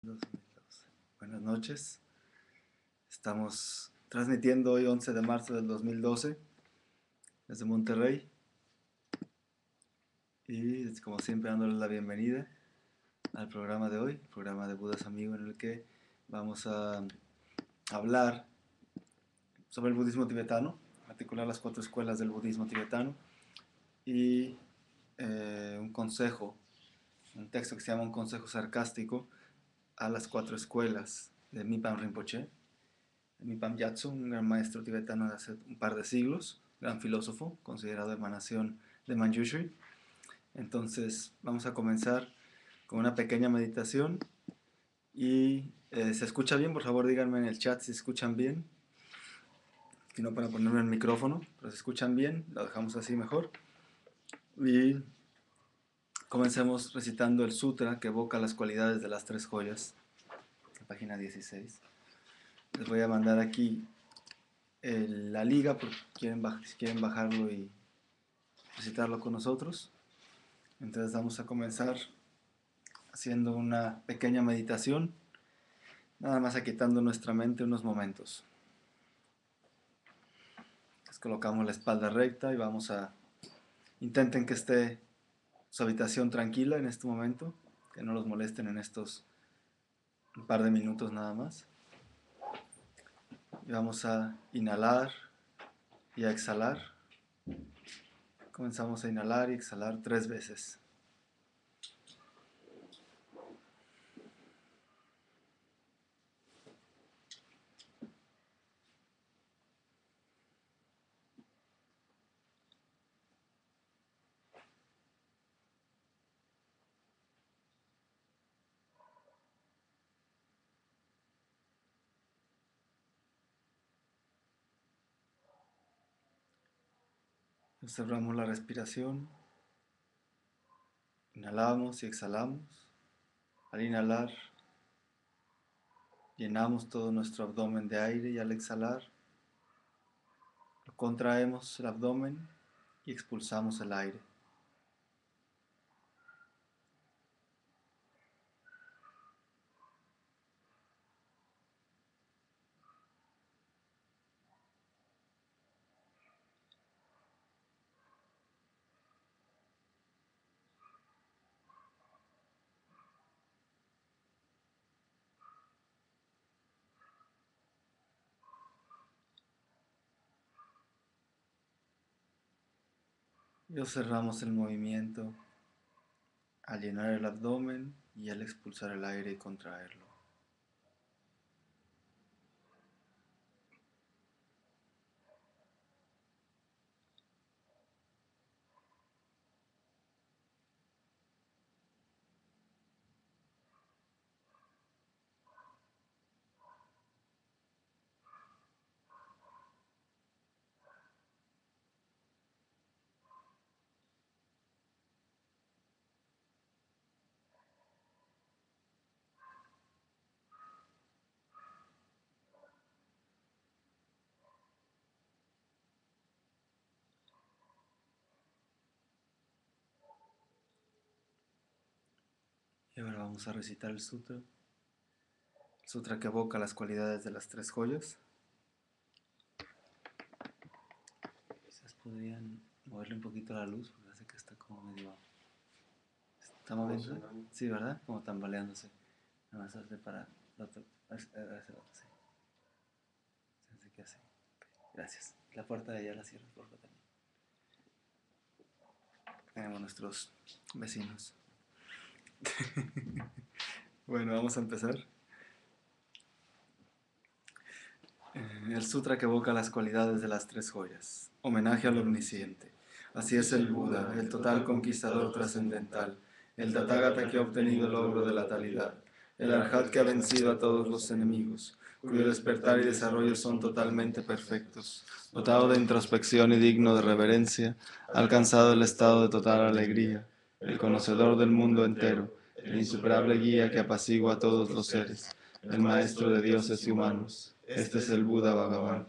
2012. Buenas noches. Estamos transmitiendo hoy 11 de marzo del 2012 desde Monterrey y como siempre dándoles la bienvenida al programa de hoy, programa de Budas Amigo, en el que vamos a hablar sobre el budismo tibetano, en particular las 4 escuelas del budismo tibetano y un consejo, un texto que se llama Un consejo sarcástico a las 4 escuelas de Mipam Rinpoche. Mipam Gyatso, un gran maestro tibetano de hace un par de siglos, gran filósofo, considerado emanación de Manjushri. Entonces vamos a comenzar con una pequeña meditación y ¿se escucha bien? Por favor díganme en el chat si escuchan bien, si no para ponerme el micrófono, pero si escuchan bien, lo dejamos así mejor. Y comencemos recitando el sutra que evoca las cualidades de las 3 joyas, la página 16. Les voy a mandar aquí la liga por si quieren bajarlo y recitarlo con nosotros. Entonces vamos a comenzar haciendo una pequeña meditación, nada más aquietando nuestra mente unos momentos. Entonces colocamos la espalda recta y vamos a... Intenten que esté su habitación tranquila en este momento, que no los molesten en estos un par de minutos nada más. Y vamos a inhalar y a exhalar. Comenzamos a inhalar y exhalar 3 veces. Observamos la respiración. Inhalamos y exhalamos. Al inhalar, llenamos todo nuestro abdomen de aire y al exhalar, contraemos el abdomen y expulsamos el aire. Y observamos el movimiento al llenar el abdomen y al expulsar el aire y contraerlo. Y ahora vamos a recitar el sutra que evoca las cualidades de las 3 joyas. Quizás podrían moverle un poquito la luz porque hace que está como medio... ¿Está moviendo? Sí, ¿verdad? Como tambaleándose. Nada más hace para el otro. Sí. Así que así. Gracias. La puerta de allá la cierras, por favor, también. Tenemos nuestros vecinos. Bueno, vamos a empezar. El sutra que evoca las cualidades de las 3 joyas. Homenaje al omnisciente. Así es el Buda, el total conquistador trascendental, el Tathagata que ha obtenido el logro de la talidad, el Arhat que ha vencido a todos los enemigos, cuyo despertar y desarrollo son totalmente perfectos, dotado de introspección y digno de reverencia, ha alcanzado el estado de total alegría, el conocedor del mundo entero, el insuperable guía que apacigua a todos los seres, el maestro de dioses y humanos. Este es el Buda Bhagavan,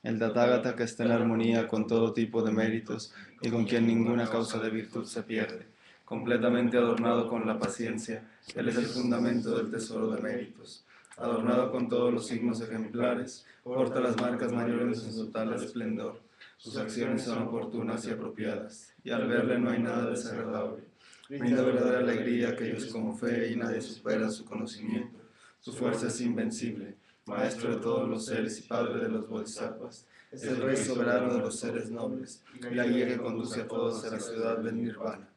el Tathagata que está en armonía con todo tipo de méritos y con quien ninguna causa de virtud se pierde, completamente adornado con la paciencia, Él es el fundamento del tesoro de méritos. Adornado con todos los signos ejemplares, porta las marcas mayores en su total esplendor. Sus acciones son oportunas y apropiadas, y al verle no hay nada desagradable. Brinda verdadera alegría a aquellos con fe y nadie supera su conocimiento. Su fuerza es invencible, maestro de todos los seres y padre de los bodhisattvas. Es el rey soberano de los seres nobles, y la guía que conduce a todos a la ciudad del nirvana.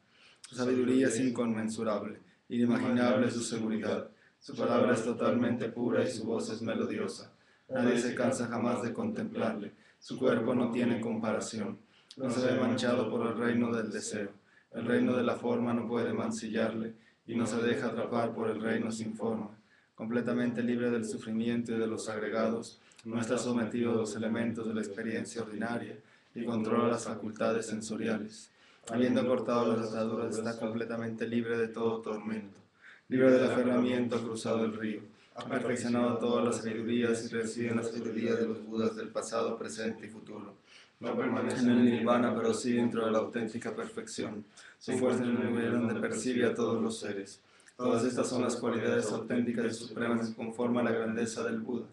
Su sabiduría es inconmensurable, inimaginable su seguridad. Su palabra es totalmente pura y su voz es melodiosa. Nadie se cansa jamás de contemplarle. Su cuerpo no tiene comparación. No se ve manchado por el reino del deseo. El reino de la forma no puede mancillarle, y no se deja atrapar por el reino sin forma. Completamente libre del sufrimiento y de los agregados, no está sometido a los elementos de la experiencia ordinaria y controla las facultades sensoriales. Habiendo cortado las ataduras, está completamente libre de todo tormento. Libre del aferramiento, ha cruzado el río. Ha perfeccionado todas las sabidurías y reside en la sabiduría de los Budas del pasado, presente y futuro. No permanece en el nirvana, pero sí dentro de la auténtica perfección. Su fuerza en el nivel donde percibe a todos los seres. Todas estas son las cualidades auténticas y supremas que conforman la grandeza del Buda.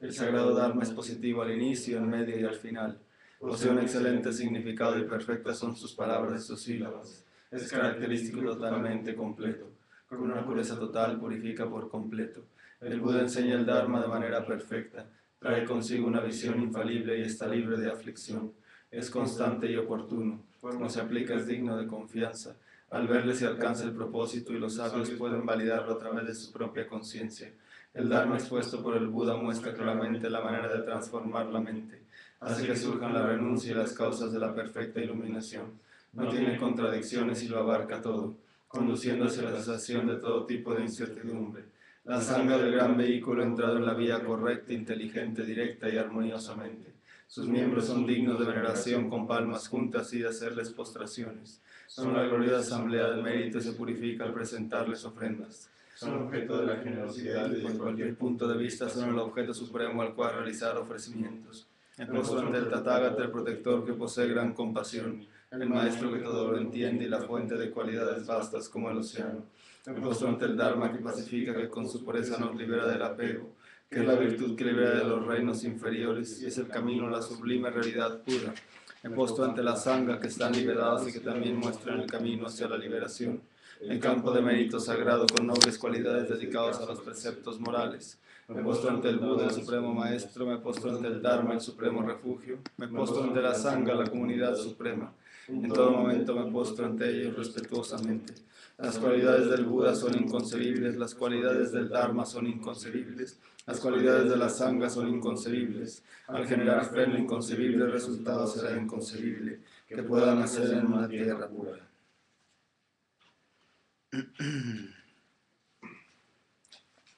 El sagrado Dharma es positivo al inicio, al medio y al final. Posee un excelente significado y perfectas son sus palabras y sus sílabas. Es característico y totalmente completo. Con una pureza total purifica por completo. El Buda enseña el Dharma de manera perfecta. Trae consigo una visión infalible y está libre de aflicción. Es constante y oportuno. Cuando se aplica es digno de confianza. Al verle se alcanza el propósito y los sabios pueden validarlo a través de su propia conciencia. El Dharma expuesto por el Buda muestra claramente la manera de transformar la mente. Hace que surjan la renuncia y las causas de la perfecta iluminación. No tiene contradicciones y lo abarca todo, conduciendo hacia la cesación de todo tipo de incertidumbre. La sangha del gran vehículo ha entrado en la vía correcta, inteligente, directa y armoniosamente. Sus miembros son dignos de veneración con palmas juntas y de hacerles postraciones. Son la gloriosa asamblea del mérito y se purifica al presentarles ofrendas. Son objeto de la generosidad y desde cualquier punto de vista son el objeto supremo al cual realizar ofrecimientos. Me postro ante el Tathagata, el protector que posee gran compasión, el maestro que todo lo entiende y la fuente de cualidades vastas como el océano. Me postro ante el Dharma que pacifica, que con su pureza nos libera del apego, que es la virtud que libera de los reinos inferiores y es el camino a la sublime realidad pura. Me postro ante la Sangha que están liberados y que también muestran el camino hacia la liberación. El campo de mérito sagrado con nobles cualidades dedicados a los preceptos morales. Me postro ante el Buda, el supremo maestro, me postro ante el Dharma, el supremo refugio, me postro ante la Sangha, la comunidad suprema. En todo momento me postro ante ellos respetuosamente. Las cualidades del Buda son inconcebibles, las cualidades del Dharma son inconcebibles, las cualidades de la Sangha son inconcebibles. Al generar fe en lo inconcebible, el resultado será inconcebible, que pueda nacer en una tierra pura.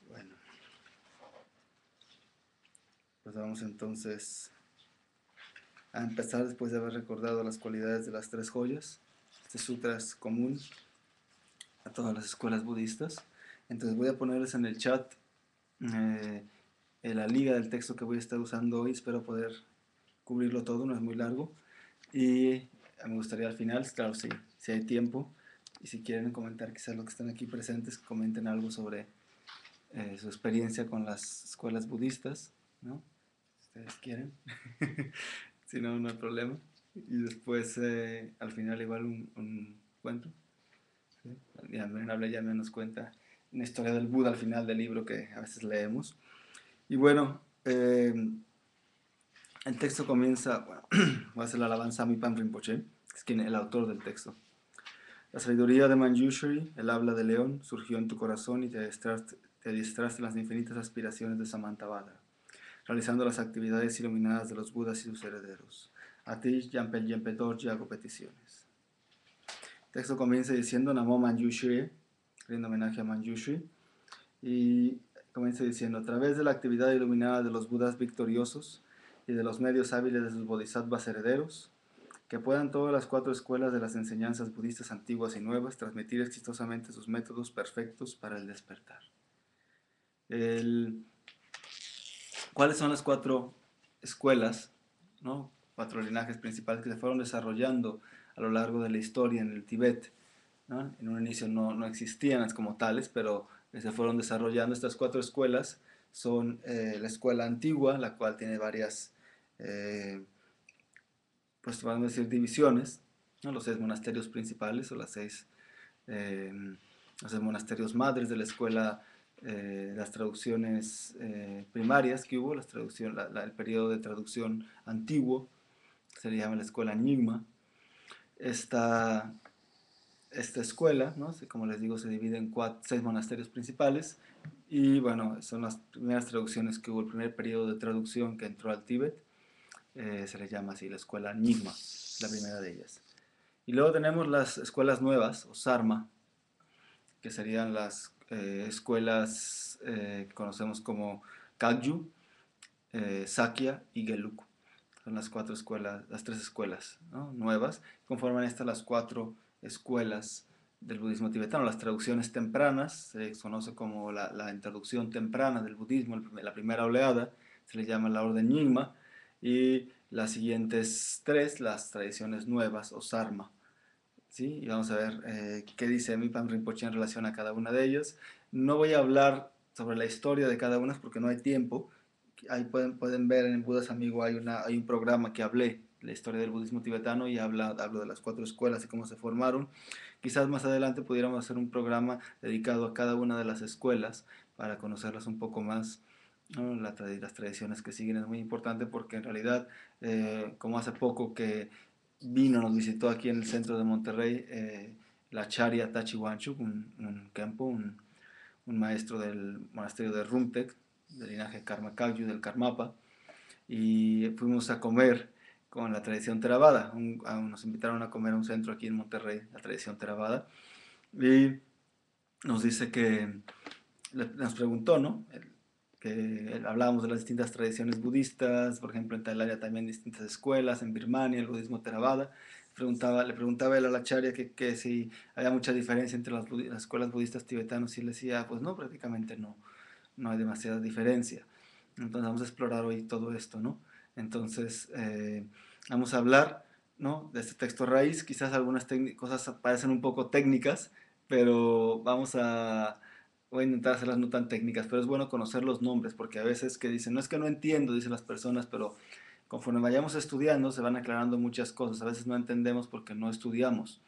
Bueno, pues vamos entonces a empezar después de haber recordado las cualidades de las tres joyas. Este sutra es común a todas las escuelas budistas. Entonces voy a ponerles en el chat la liga del texto que voy a estar usando hoy. Espero poder cubrirlo todo, no es muy largo. Y me gustaría al final, claro, si hay tiempo, y si quieren comentar quizás los que están aquí presentes, comenten algo sobre su experiencia con las escuelas budistas, ¿no? Si ustedes quieren. Si no, no hay problema. Y después, al final, igual un cuento. ¿Sí? Ya nos cuenta una historia del Buda al final del libro que a veces leemos. Y bueno, el texto comienza, bueno, voy a hacer la alabanza a Mipan Rinpoche, que es quien el autor del texto. La sabiduría de Manjushri, el habla de león, surgió en tu corazón y te adiestraste en las infinitas aspiraciones de Samantabhadra, realizando las actividades iluminadas de los Budas y sus herederos. A ti, Yampel Yempe Dorji, hago peticiones. El texto comienza diciendo Namo Manjushri, rindo homenaje a Manjushri, y comienza diciendo: a través de la actividad iluminada de los Budas victoriosos y de los medios hábiles de sus bodhisattvas herederos, que puedan todas las cuatro escuelas de las enseñanzas budistas antiguas y nuevas transmitir exitosamente sus métodos perfectos para el despertar. ¿Cuáles son las cuatro escuelas, cuatro linajes principales que se fueron desarrollando a lo largo de la historia en el Tíbet? ¿no? En un inicio no existían como tales, pero se fueron desarrollando. Estas 4 escuelas son la escuela antigua, la cual tiene varias, pues vamos a decir, divisiones, ¿no? Los 6 monasterios principales o eh, los 6 monasterios madres de la escuela, las traducciones primarias que hubo, el periodo de traducción antiguo, que se le llama la escuela Nyingma. Esta, esta escuela, ¿no? Como les digo, se divide en 6 monasterios principales y bueno, son las primeras traducciones que hubo, el primer periodo de traducción que entró al Tíbet, se le llama así, la escuela Nyingma, la primera de ellas. Y luego tenemos las escuelas nuevas, o Sarma, que serían las escuelas que conocemos como Kagyu, Sakya y Geluk. Son las 4 escuelas, las 3 escuelas, ¿no? Nuevas. Conforman estas las 4 escuelas del budismo tibetano. Las traducciones tempranas, se conoce como la introducción temprana del budismo, la primera oleada, se le llama la orden Nyingma, y las siguientes 3, las tradiciones nuevas o Sarma. ¿Sí? Y vamos a ver qué dice Mipam Rinpoche en relación a cada una de ellas. No voy a hablar sobre la historia de cada una porque no hay tiempo. Ahí pueden ver en Budas Amigo hay un programa que hablé de la historia del budismo tibetano y hablo de las 4 escuelas y cómo se formaron. Quizás más adelante pudiéramos hacer un programa dedicado a cada una de las escuelas para conocerlas un poco más, ¿no? Las tradiciones que siguen es muy importante porque en realidad, como hace poco que nos visitó aquí en el centro de Monterrey, la Acharya Tachi Wanchuk, un Kempo, un maestro del monasterio de Rumtek, del linaje Karma Kagyu, del Karmapa, y fuimos a comer con la tradición Theravada. Nos invitaron a comer a un centro aquí en Monterrey, la tradición Theravada, y nos dice que, nos preguntó, ¿no? Que hablábamos de las distintas tradiciones budistas, por ejemplo en Tailandia también distintas escuelas, en Birmania el budismo Theravada. Le preguntaba él a la Acharya que si había mucha diferencia entre las escuelas budistas tibetanas, y él decía, pues no, prácticamente no hay demasiada diferencia. Entonces vamos a explorar hoy todo esto, ¿no? Entonces vamos a hablar, ¿no? De este texto raíz. Quizás algunas cosas parecen un poco técnicas, pero voy a intentar hacerlas no tan técnicas, pero es bueno conocer los nombres, porque a veces que dicen, no es que no entiendo, dicen las personas, pero conforme vayamos estudiando se van aclarando muchas cosas. A veces no entendemos porque no estudiamos.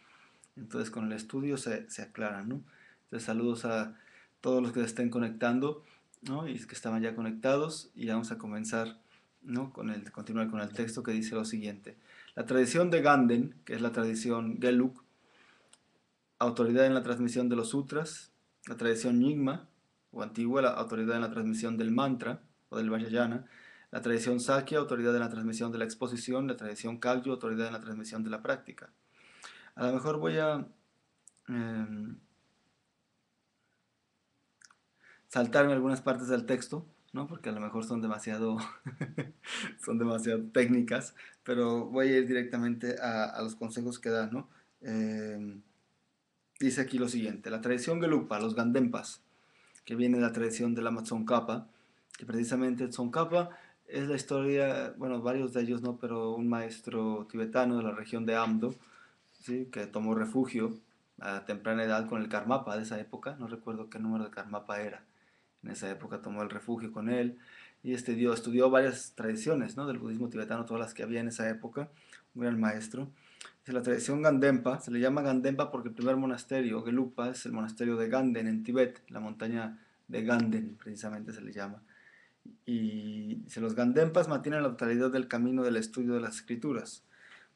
Entonces con el estudio se aclaran, ¿no? Entonces saludos a todos los que se estén conectando, ¿no? Y que estaban ya conectados, y vamos a comenzar, ¿no? Continuar con el texto que dice lo siguiente. La tradición de Ganden, que es la tradición Gelug, autoridad en la transmisión de los sutras; la tradición Nyingma, o antigua, la autoridad en la transmisión del mantra, o del Vajrayana; la tradición Sakya, autoridad en la transmisión de la exposición; la tradición Kagyu, autoridad en la transmisión de la práctica. A lo mejor voy a saltarme algunas partes del texto, ¿no? Porque a lo mejor son demasiado, son demasiado técnicas, pero voy a ir directamente a los consejos que dan, ¿no? Eh, Dice aquí lo siguiente: la tradición Gelugpa, los Gandempas, que viene de la tradición de la Tsongkhapa, que precisamente Tsongkhapa es la historia, bueno, varios de ellos no, pero un maestro tibetano de la región de Amdo, ¿sí? Que tomó refugio a temprana edad con el Karmapa de esa época, no recuerdo qué número de Karmapa era. En esa época tomó el refugio con él y estudió varias tradiciones, ¿no? Del budismo tibetano, todas las que había en esa época, un gran maestro. La tradición Gandempa se le llama Gandempa porque el primer monasterio, Gelugpa, es el monasterio de Ganden en Tibet, la montaña de Ganden precisamente se le llama. Y los Gandempas mantienen la totalidad del camino del estudio de las escrituras,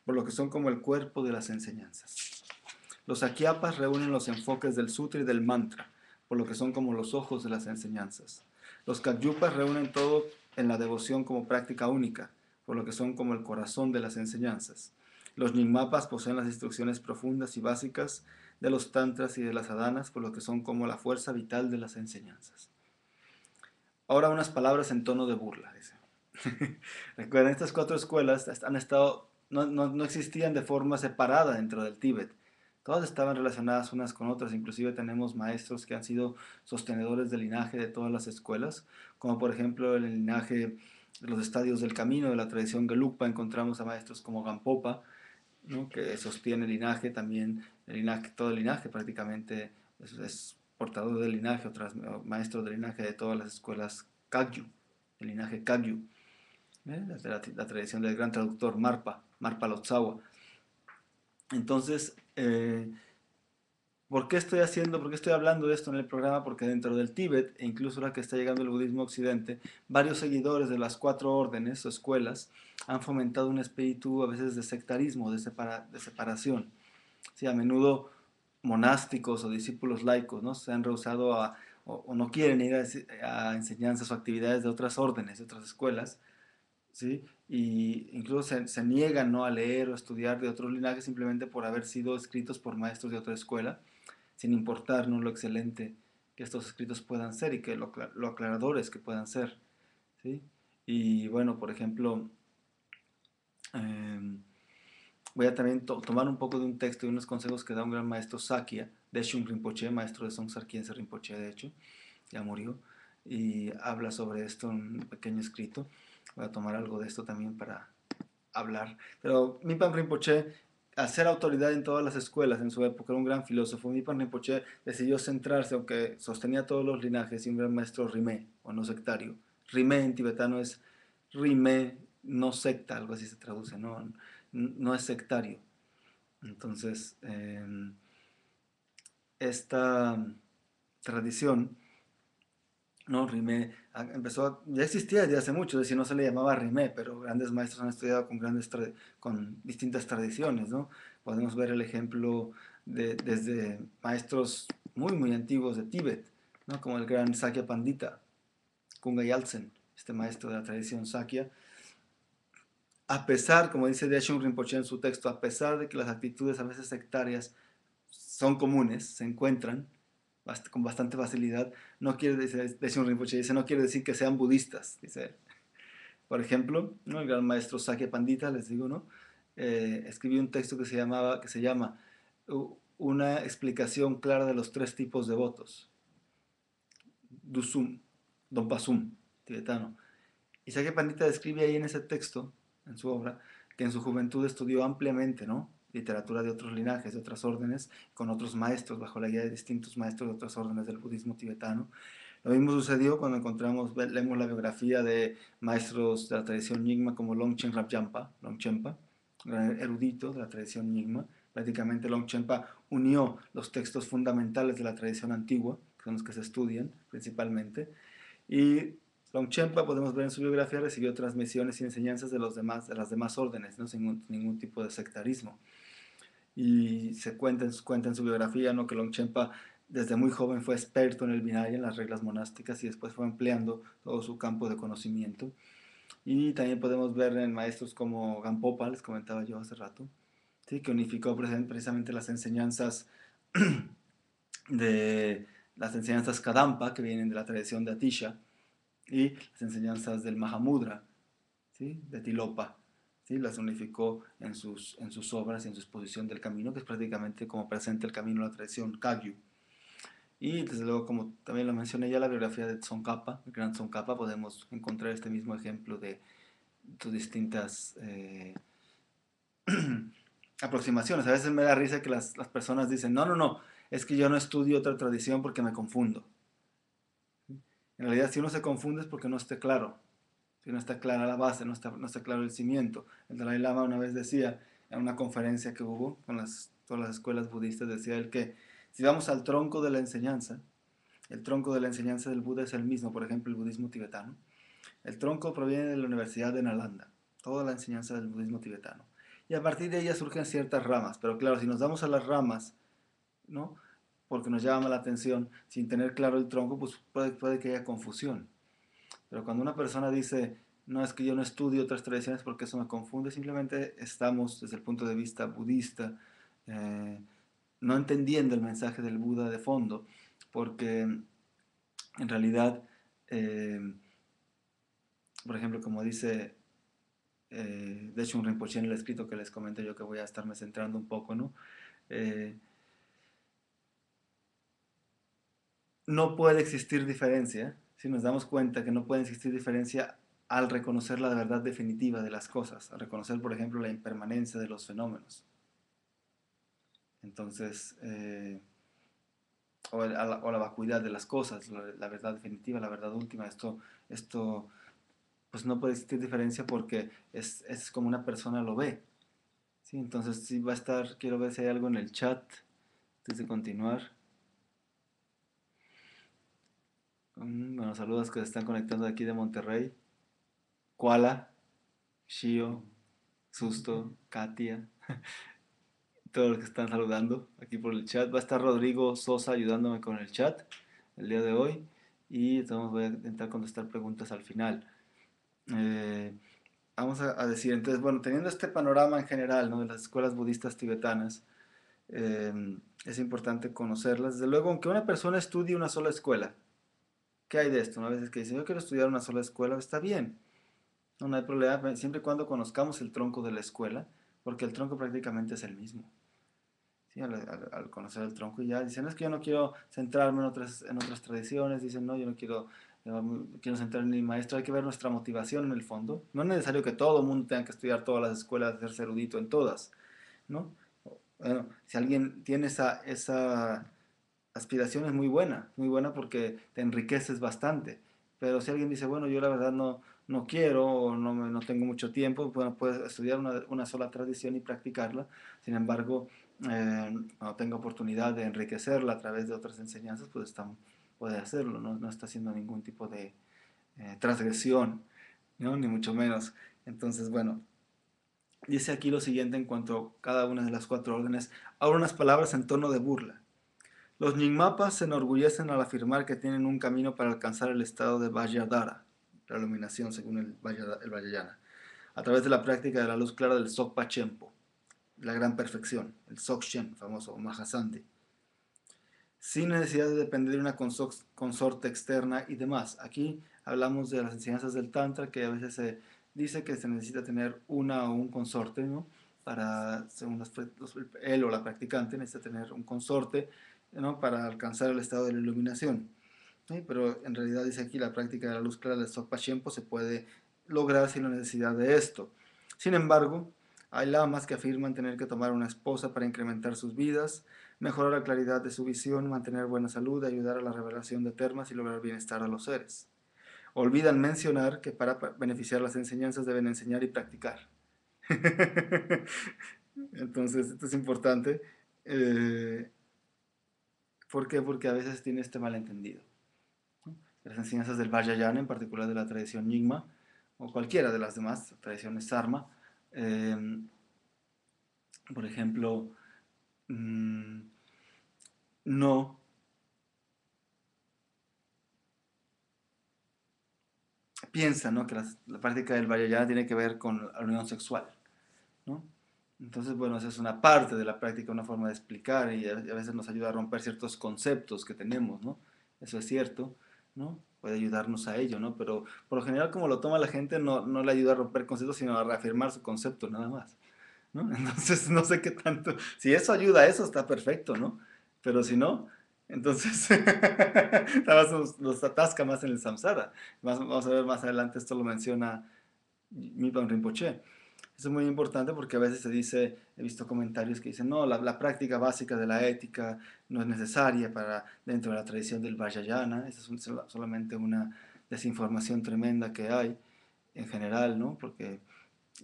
por lo que son como el cuerpo de las enseñanzas. Los Sakyapas reúnen los enfoques del sutra y del mantra, por lo que son como los ojos de las enseñanzas. Los Kagyupas reúnen todo en la devoción como práctica única, por lo que son como el corazón de las enseñanzas. Los Nyingmapas poseen las instrucciones profundas y básicas de los tantras y de las sadhanas, por lo que son como la fuerza vital de las enseñanzas. Ahora unas palabras en tono de burla, dice. Recuerden, estas 4 escuelas no existían de forma separada dentro del Tíbet. Todas estaban relacionadas unas con otras. Inclusive tenemos maestros que han sido sostenedores del linaje de todas las escuelas, como por ejemplo el linaje de los estadios del camino de la tradición Gelugpa. Encontramos a maestros como Gampopa, ¿no? Que sostiene el linaje también el linaje, todo el linaje prácticamente es portador del linaje, maestro del linaje de todas las escuelas Kagyu, el linaje Kagyu, la tradición del gran traductor Marpa Lotsawa. Entonces, ¿por qué estoy hablando de esto en el programa? Porque dentro del Tíbet, e incluso ahora que está llegando el budismo a Occidente, varios seguidores de las 4 órdenes o escuelas han fomentado un espíritu a veces de sectarismo, de separación. Sí, a menudo monásticos o discípulos laicos, ¿no? Se han rehusado o no quieren ir a enseñanzas o actividades de otras órdenes, de otras escuelas, ¿sí? Y incluso se niegan, ¿no?, a leer o estudiar de otros linajes simplemente por haber sido escritos por maestros de otra escuela, sin importar, ¿no?, lo excelente que estos escritos puedan ser y que lo aclaradores que puedan ser, ¿sí? Y bueno, por ejemplo, eh, voy a también tomar un poco de un texto y unos consejos que da un gran maestro Sakya, de Shun Rinpoche, maestro de Songsar Khyentse Rinpoche, de hecho, ya murió, y habla sobre esto en un pequeño escrito. Voy a tomar algo de esto también para hablar. Pero Mipan Rinpoche, al ser autoridad en todas las escuelas en su época, era un gran filósofo. Mipan Rinpoche decidió centrarse, aunque sostenía todos los linajes, y un gran maestro Rimé, o no sectario. Rimé en tibetano es Rimé, no secta, algo así se traduce, no es sectario. Entonces, esta tradición, ¿no? Rimé ya existía desde hace mucho, es decir, no se le llamaba Rimé, pero grandes maestros han estudiado con distintas tradiciones, ¿no? Podemos ver el ejemplo desde maestros muy antiguos de Tíbet, ¿no?, como el gran Sakya Pandita, Kunga Yaltsen, este maestro de la tradición Sakya. A pesar, como dice Deshun Rinpoche en su texto, a pesar de que las actitudes a veces sectarias son comunes, se encuentran con bastante facilidad, no quiere decir, Deshun Rinpoche dice, no quiere decir que sean budistas, dice él. Por ejemplo, ¿no?, el gran maestro Sakya Pandita, les digo, ¿no?, escribió un texto que se llama Una explicación clara de los 3 tipos de votos, Dusum, Donpasum, tibetano. Y Sakya Pandita describe ahí en ese texto, en su obra, que en su juventud estudió ampliamente, ¿no?, literatura de otros linajes, de otras órdenes, con otros maestros, bajo la guía de distintos maestros de otras órdenes del budismo tibetano. Lo mismo sucedió cuando leemos la biografía de maestros de la tradición Nyingma como Longchen Longchenpa, gran erudito de la tradición Nyingma. Prácticamente Longchenpa unió los textos fundamentales de la tradición antigua, que son los que se estudian principalmente, y Longchenpa, podemos ver en su biografía, recibió transmisiones y enseñanzas de las demás órdenes, ¿no?, sin ningún tipo de sectarismo. Y se cuenta en su biografía, ¿no?, que Longchenpa desde muy joven fue experto en el Vinaya, en las reglas monásticas, y después fue ampliando todo su campo de conocimiento. Y también podemos ver en maestros como Gampopa, les comentaba yo hace rato, ¿sí?, que unificó precisamente las enseñanzas Kadampa, que vienen de la tradición de Atisha, y las enseñanzas del Mahamudra, ¿sí?, de Tilopa, ¿sí?, las unificó en sus obras y en su exposición del camino, que es prácticamente como presenta el camino a la tradición Kagyu. Y desde luego, como también lo mencioné ya, la biografía de Tsongkhapa, el gran Tsongkhapa, podemos encontrar este mismo ejemplo de sus distintas aproximaciones. A veces me da risa que las personas dicen, no, es que yo no estudio otra tradición porque me confundo. En realidad, si uno se confunde es porque no esté claro, si no está clara la base, no está claro el cimiento. El Dalai Lama una vez decía, en una conferencia que hubo con todas las escuelas budistas, decía él que si vamos al tronco de la enseñanza, el tronco de la enseñanza del Buda es el mismo, por ejemplo, el budismo tibetano. El tronco proviene de la Universidad de Nalanda, toda la enseñanza del budismo tibetano. Y a partir de ella surgen ciertas ramas, pero claro, si nos damos a las ramas, ¿no?, porque nos llama la atención, sin tener claro el tronco, pues puede que haya confusión. Pero cuando una persona dice, no, es que yo no estudio otras tradiciones porque eso me confunde, simplemente estamos desde el punto de vista budista no entendiendo el mensaje del Buda de fondo, porque en realidad, por ejemplo, como dice de hecho un Rinpoche en el escrito que les comento yo, que voy a estarme centrando un poco, ¿no? No puede existir diferencia, si nos damos cuenta que no puede existir diferencia al reconocer la verdad definitiva de las cosas, al reconocer, por ejemplo, la impermanencia de los fenómenos. Entonces, o la vacuidad de las cosas, la verdad definitiva, la verdad última, esto pues no puede existir diferencia porque es como una persona lo ve. ¿Sí? Entonces, sí va a estar, quiero ver si hay algo en el chat antes de continuar. Bueno, saludos que se están conectando de aquí de Monterrey. Koala, Shio, Susto, Katia, todos los que están saludando aquí por el chat. Va a estar Rodrigo Sosa ayudándome con el chat el día de hoy. Y entonces voy a intentar contestar preguntas al final. Eh, Vamos a decir, entonces, bueno, teniendo este panorama en general, ¿no?, de las escuelas budistas tibetanas, es importante conocerlas. Desde luego, aunque una persona estudie una sola escuela, ¿qué hay de esto? ¿No? A veces que dicen, yo quiero estudiar una sola escuela, está bien, no, no hay problema, siempre y cuando conozcamos el tronco de la escuela, porque el tronco prácticamente es el mismo. ¿Sí? Al conocer el tronco y ya dicen, es que yo no quiero centrarme en otras tradiciones, dicen, no, yo no quiero, quiero centrarme en mi maestro, hay que ver nuestra motivación en el fondo. No es necesario que todo el mundo tenga que estudiar todas las escuelas, hacerse erudito en todas, ¿no? Bueno, si alguien tiene esa aspiración es muy buena porque te enriqueces bastante. Pero si alguien dice, bueno, yo la verdad no quiero o no tengo mucho tiempo, bueno, puedes estudiar una sola tradición y practicarla. Sin embargo, cuando tenga oportunidad de enriquecerla a través de otras enseñanzas, pues puede hacerlo, no está haciendo ningún tipo de transgresión, ¿no? Ni mucho menos. Entonces, bueno, dice aquí lo siguiente en cuanto a cada una de las cuatro órdenes. Ahora unas palabras en tono de burla. Los Nyingmapas se enorgullecen al afirmar que tienen un camino para alcanzar el estado de Vajradhara, la iluminación según el Vajrayana, a través de la práctica de la luz clara del Sokpa Chempo, la gran perfección, el Sokshen, famoso Mahasandhi, sin necesidad de depender de una consorte externa y demás. Aquí hablamos de las enseñanzas del Tantra, que a veces se dice que se necesita tener una o un consorte, ¿no? Para, según él o la practicante, necesita tener un consorte, ¿no?, para alcanzar el estado de la iluminación. ¿Sí? Pero en realidad dice aquí la práctica de la luz clara del Sokpa Chempo se puede lograr sin la necesidad de esto. Sin embargo, hay lamas que afirman tener que tomar una esposa para incrementar sus vidas, mejorar la claridad de su visión, mantener buena salud, ayudar a la revelación de termas y lograr bienestar a los seres. Olvidan mencionar que para beneficiar las enseñanzas deben enseñar y practicar. Entonces, esto es importante. ¿Por qué? Porque a veces tiene este malentendido. Las enseñanzas del Vajrayana, en particular de la tradición Nyingma, o cualquiera de las demás tradiciones Sarma, eh, por ejemplo, mmm, no piensan, ¿no?, que la práctica del Vajrayana tiene que ver con la unión sexual, ¿no? Entonces, bueno, esa es una parte de la práctica, una forma de explicar y a veces nos ayuda a romper ciertos conceptos que tenemos, ¿no? Eso es cierto, ¿no? Puede ayudarnos a ello, ¿no? Pero por lo general, como lo toma la gente, no le ayuda a romper conceptos, sino a reafirmar su concepto, nada más, ¿no? Entonces, no sé qué tanto. Si eso ayuda a eso, está perfecto, ¿no? Pero si no, entonces nada más nos atasca más en el samsara. Vamos a ver más adelante, esto lo menciona Mipan Rinpoche. Eso es muy importante porque a veces se dice, he visto comentarios que dicen, no, la práctica básica de la ética no es necesaria para dentro de la tradición del Vajrayana. Esa es solamente una desinformación tremenda que hay en general, ¿no? Porque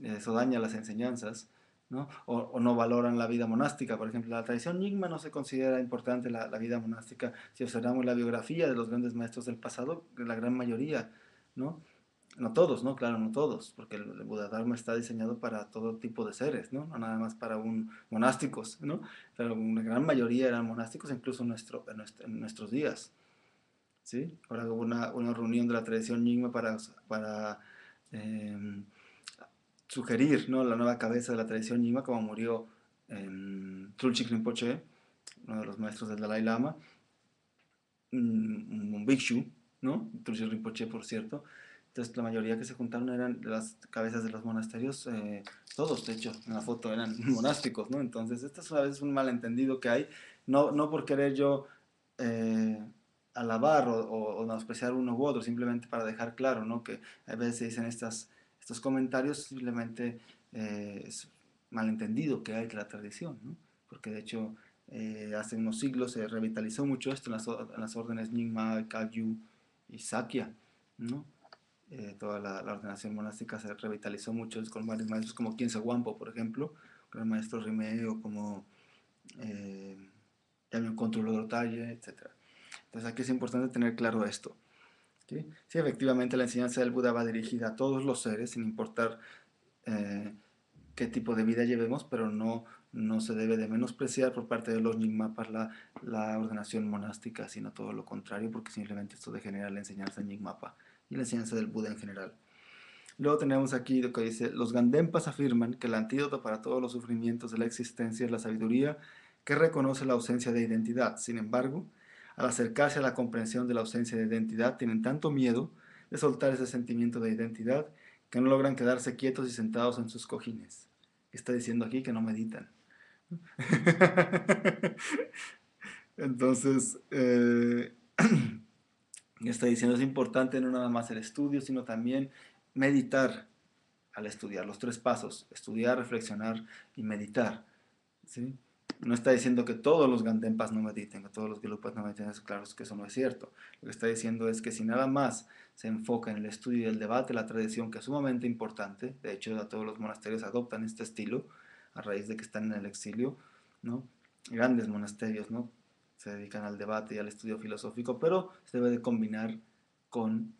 eso daña las enseñanzas, ¿no? O no valoran la vida monástica. Por ejemplo, la tradición Nyingma no se considera importante la vida monástica. Si observamos la biografía de los grandes maestros del pasado, la gran mayoría, ¿no? No todos, ¿no? Claro, no todos, porque el Buda Dharma está diseñado para todo tipo de seres, ¿no? No nada más para monásticos, ¿no? Pero una gran mayoría eran monásticos, incluso en nuestros días, ¿sí? Ahora hubo una reunión de la tradición Nyingma para eh, sugerir, ¿no?, la nueva cabeza de la tradición Nyingma, como murió Trulchik Rinpoche, uno de los maestros del Dalai Lama, un bhikshu, ¿no? Trulchik Rinpoche, por cierto. Entonces la mayoría que se juntaron eran de las cabezas de los monasterios, todos, de hecho, en la foto eran monásticos, ¿no? Entonces esto es a veces un malentendido que hay, no por querer yo eh, alabar o despreciar uno u otro, simplemente para dejar claro, ¿no?, que a veces se dicen estos comentarios, simplemente es malentendido que hay de la tradición, ¿no? Porque de hecho hace unos siglos se revitalizó mucho esto en las órdenes Nyingma, Kagyu y Sakya, ¿no? Toda la ordenación monástica se revitalizó mucho con varios maestros como Khyentse Wangpo, por ejemplo, con el maestro Rimé, o como Yamyön Khyentse Lodrö, etc. Entonces aquí es importante tener claro esto. ¿Sí? Sí, efectivamente la enseñanza del Buda va dirigida a todos los seres, sin importar qué tipo de vida llevemos, pero no se debe de menospreciar por parte de los Nyingmapas la ordenación monástica, sino todo lo contrario, porque simplemente esto degenera la enseñanza Nyingmapa y la enseñanza del Buda en general. Luego tenemos aquí lo que dice: los Gandempas afirman que el antídoto para todos los sufrimientos de la existencia es la sabiduría que reconoce la ausencia de identidad. Sin embargo, al acercarse a la comprensión de la ausencia de identidad, tienen tanto miedo de soltar ese sentimiento de identidad que no logran quedarse quietos y sentados en sus cojines. Está diciendo aquí que no meditan. Entonces, está diciendo, es importante no nada más el estudio, sino también meditar al estudiar. Los 3 pasos: estudiar, reflexionar y meditar. ¿Sí? No está diciendo que todos los Gandempas no mediten, que todos los Gelupas no mediten, claro es que eso no es cierto. Lo que está diciendo es que si nada más se enfoca en el estudio y el debate, la tradición, que es sumamente importante, de hecho a todos los monasterios adoptan este estilo a raíz de que están en el exilio, ¿no? Grandes monasterios, ¿no? Se dedican al debate y al estudio filosófico, pero se debe de combinar con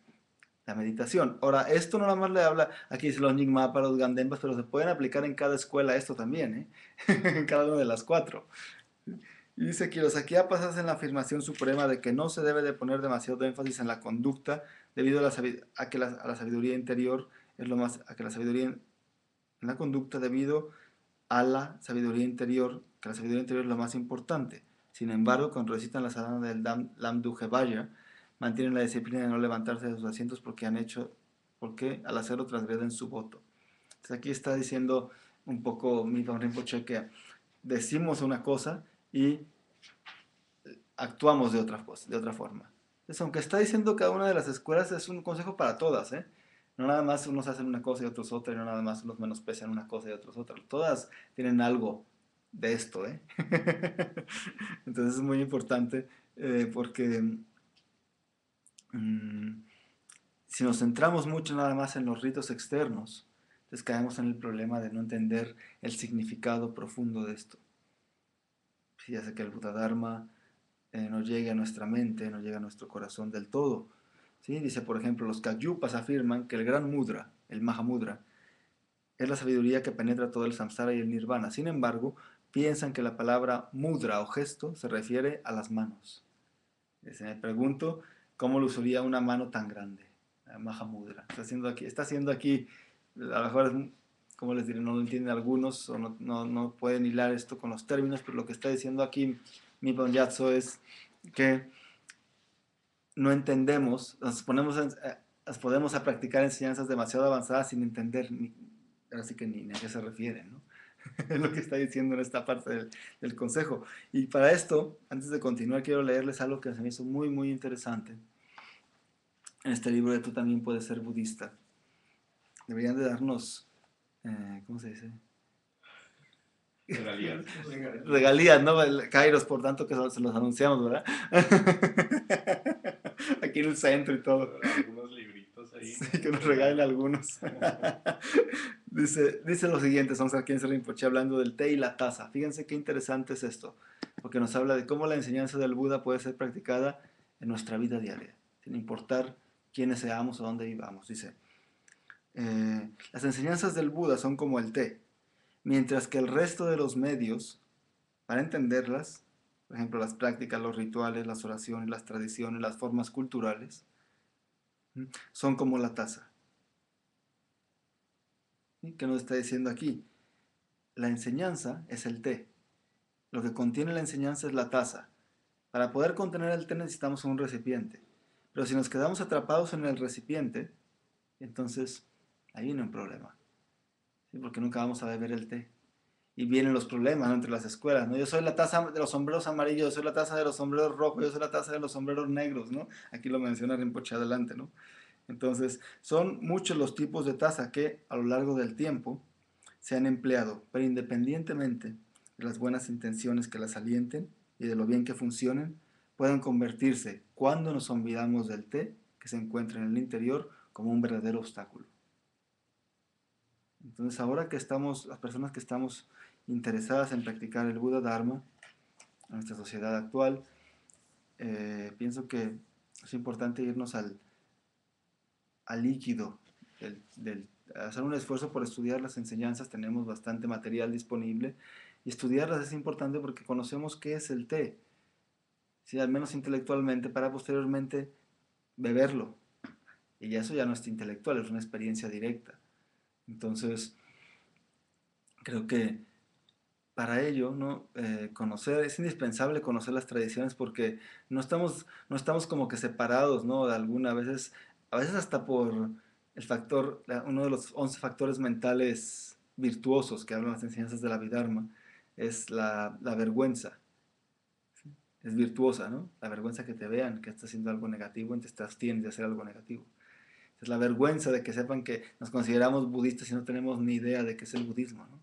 la meditación. Ahora, esto no nada más le habla, aquí dice los Nyingma para los Gandempas, pero se pueden aplicar en cada escuela esto también, ¿eh? En cada una de las 4. Y dice que los Akiapas hacen la afirmación suprema de que no se debe de poner demasiado énfasis en la conducta debido a que la sabiduría interior es lo más, a que la sabiduría en la conducta debido a la sabiduría interior, que la sabiduría interior es lo más importante. Sin embargo, cuando recitan la sadhana del Lamdugevaya, mantienen la disciplina de no levantarse de sus asientos porque al hacerlo transgreden su voto. Entonces aquí está diciendo un poco Mipham Rinpoche que decimos una cosa y actuamos de otra forma. Entonces, aunque está diciendo cada una de las escuelas, es un consejo para todas, ¿eh? No nada más unos hacen una cosa y otros otra, y no nada más unos menosprecian una cosa y otros otra. Todas tienen algo de esto, ¿eh? Entonces es muy importante porque si nos centramos mucho nada más en los ritos externos, entonces caemos en el problema de no entender el significado profundo de esto. Si hace que el Buddha Dharma no llegue a nuestra mente, no llegue a nuestro corazón del todo. ¿Sí? Dice, por ejemplo, los Kagyupas afirman que el gran mudra, el Mahamudra, es la sabiduría que penetra todo el samsara y el nirvana. Sin embargo, piensan que la palabra mudra o gesto se refiere a las manos. Dice, me pregunto cómo lo usaría una mano tan grande, Mahamudra. Está haciendo aquí, a lo mejor es, como les diré, no lo entienden algunos o no pueden hilar esto con los términos, pero lo que está diciendo aquí Nippon Yatso es que no entendemos, nos podemos a practicar enseñanzas demasiado avanzadas sin entender así que ni a qué se refiere, ¿no? Es lo que está diciendo en esta parte del consejo. Y para esto, antes de continuar, quiero leerles algo que se me hizo muy, muy interesante. En este libro de Tú también puedes ser budista. Deberían de darnos, ¿cómo se dice? Regalías. Regalías, ¿no? Kairos, por tanto que se los anunciamos, ¿verdad? Aquí en el centro y todo. Algunos libritos ahí. Sí, que nos regalen algunos. Dice lo siguiente, Son Khyentse Rinpoche, hablando del té y la taza. Fíjense qué interesante es esto, porque nos habla de cómo la enseñanza del Buda puede ser practicada en nuestra vida diaria, sin importar quiénes seamos o dónde vivamos. Dice, las enseñanzas del Buda son como el té, mientras que el resto de los medios para entenderlas, por ejemplo, las prácticas, los rituales, las oraciones, las tradiciones, las formas culturales, son como la taza. ¿Sí? ¿Qué nos está diciendo aquí? La enseñanza es el té. Lo que contiene la enseñanza es la taza. Para poder contener el té necesitamos un recipiente. Pero si nos quedamos atrapados en el recipiente, entonces ahí viene un problema. ¿Sí? Porque nunca vamos a beber el té. Y vienen los problemas, ¿no? Entre las escuelas, ¿no? Yo soy la taza de los sombreros amarillos, yo soy la taza de los sombreros rojos, yo soy la taza de los sombreros negros, ¿no? Aquí lo menciona Rinpoche adelante, ¿no? Entonces, son muchos los tipos de taza que a lo largo del tiempo se han empleado, pero independientemente de las buenas intenciones que las alienten y de lo bien que funcionen, pueden convertirse, cuando nos olvidamos del té que se encuentra en el interior, como un verdadero obstáculo. Entonces, ahora que estamos, las personas que estamos interesadas en practicar el Buda Dharma en nuestra sociedad actual, pienso que es importante irnos al líquido, hacer un esfuerzo por estudiar las enseñanzas. Tenemos bastante material disponible y estudiarlas es importante porque conocemos qué es el té, ¿sí? Al menos intelectualmente, para posteriormente beberlo. Y eso ya no es intelectual, es una experiencia directa. Entonces, creo que para ello, ¿no? Es indispensable conocer las tradiciones porque no estamos como que separados, ¿no? De alguna, a veces hasta por el factor, uno de los 11 factores mentales virtuosos que hablan las enseñanzas de la Abhidharma, es la vergüenza. Es virtuosa, ¿no? La vergüenza que te vean que estás haciendo algo negativo, entonces te abstienes de hacer algo negativo. Es la vergüenza de que sepan que nos consideramos budistas y no tenemos ni idea de qué es el budismo, ¿no?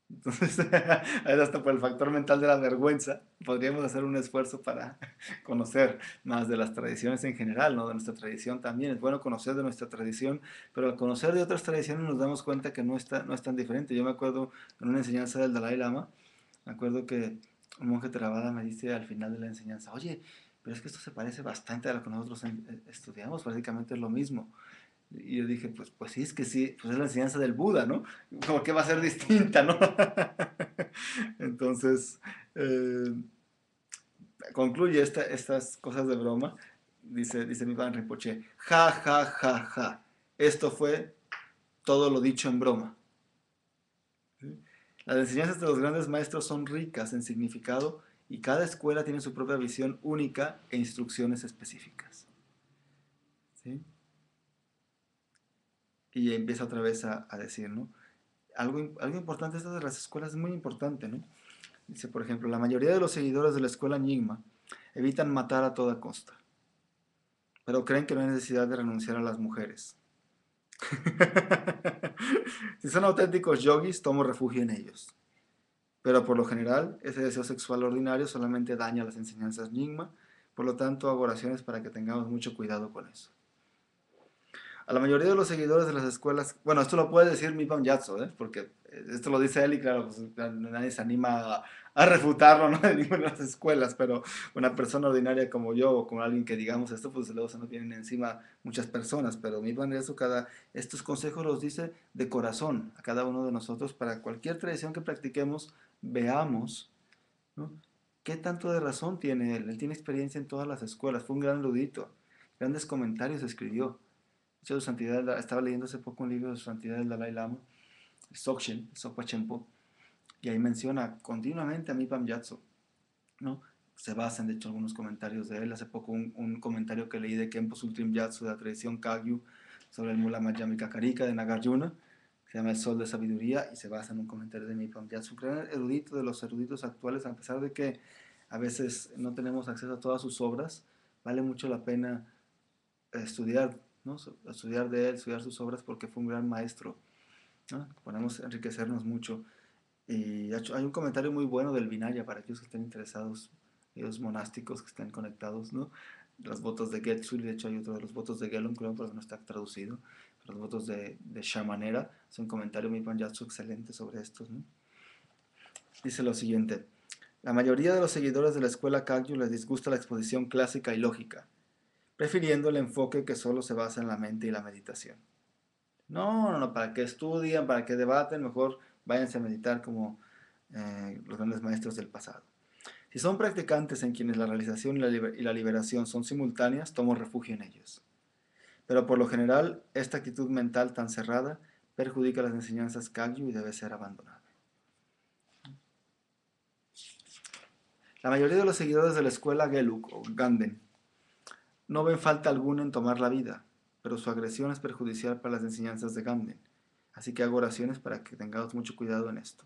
Entonces, hasta por el factor mental de la vergüenza, podríamos hacer un esfuerzo para conocer más de las tradiciones en general, ¿no? De nuestra tradición también. Es bueno conocer de nuestra tradición, pero al conocer de otras tradiciones nos damos cuenta que no es tan diferente. Yo me acuerdo en una enseñanza del Dalai Lama, me acuerdo que un monje Theravada me dice al final de la enseñanza: oye, pero es que esto se parece bastante a lo que nosotros estudiamos, prácticamente es lo mismo. Y yo dije, pues sí, es que sí, pues es la enseñanza del Buda, ¿no? Como que va a ser distinta, ¿no? Entonces, eh, concluye estas cosas de broma, dice mi Van Rinpoche: ja, ja, ja, ja. Esto fue todo lo dicho en broma. ¿Sí? Las enseñanzas de los grandes maestros son ricas en significado y cada escuela tiene su propia visión única e instrucciones específicas. ¿Sí? Y empieza otra vez a decir, ¿no? Algo importante, esto de las escuelas es muy importante, ¿no? Dice, por ejemplo, la mayoría de los seguidores de la escuela Nyingma evitan matar a toda costa, pero creen que no hay necesidad de renunciar a las mujeres. Si son auténticos yogis, tomo refugio en ellos. Pero por lo general, ese deseo sexual ordinario solamente daña las enseñanzas Nyingma, por lo tanto hago oraciones para que tengamos mucho cuidado con eso. A la mayoría de los seguidores de las escuelas, bueno, esto lo puede decir Mipam Yatso, porque esto lo dice él y claro, pues, nadie se anima a refutarlo, ¿no? De ninguna de las escuelas, pero una persona ordinaria como yo o como alguien que digamos esto, pues luego se nos vienen encima muchas personas, pero Mipam Yatso estos consejos los dice de corazón a cada uno de nosotros para cualquier tradición que practiquemos, veamos, ¿no? ¿Qué tanto de razón tiene él? Él tiene experiencia en todas las escuelas, fue un gran erudito, grandes comentarios escribió. De hecho, estaba leyendo hace poco un libro de su santidad del Dalai Lama, Sokshen, Sokpa Chenpo, y ahí menciona continuamente a Mipam Yatso, ¿no? Se basan, de hecho, algunos comentarios de él. Hace poco un comentario que leí de Khenpo Sutrim Yatso de la tradición Kagyu sobre el Mula Madhyamika Kakarika de Nagarjuna, se llama El Sol de Sabiduría, y se basa en un comentario de Mipam Yatso, un gran erudito de los eruditos actuales, a pesar de que a veces no tenemos acceso a todas sus obras, vale mucho la pena estudiar, ¿no? Estudiar de él, estudiar sus obras, porque fue un gran maestro, ¿no? Podemos enriquecernos mucho. Y hay un comentario muy bueno del Vinaya para aquellos que estén interesados, los monásticos que estén conectados, ¿no? Los votos de Getsul, de hecho hay otro de los votos de Gelon, creo que no está traducido, los votos de Shamanera, es un comentario muy panjatsu excelente sobre estos, ¿no? Dice lo siguiente: la mayoría de los seguidores de la escuela Kagyu les disgusta la exposición clásica y lógica, prefiriendo el enfoque que solo se basa en la mente y la meditación. No, no, no, para que estudien, para que debaten, mejor váyanse a meditar como los grandes maestros del pasado. Si son practicantes en quienes la realización y la liberación son simultáneas, tomo refugio en ellos. Pero por lo general, esta actitud mental tan cerrada perjudica las enseñanzas Kagyu y debe ser abandonada. La mayoría de los seguidores de la escuela Gelug o Ganden no ven falta alguna en tomar la vida, pero su agresión es perjudicial para las enseñanzas de Ganden. Así que hago oraciones para que tengamos mucho cuidado en esto.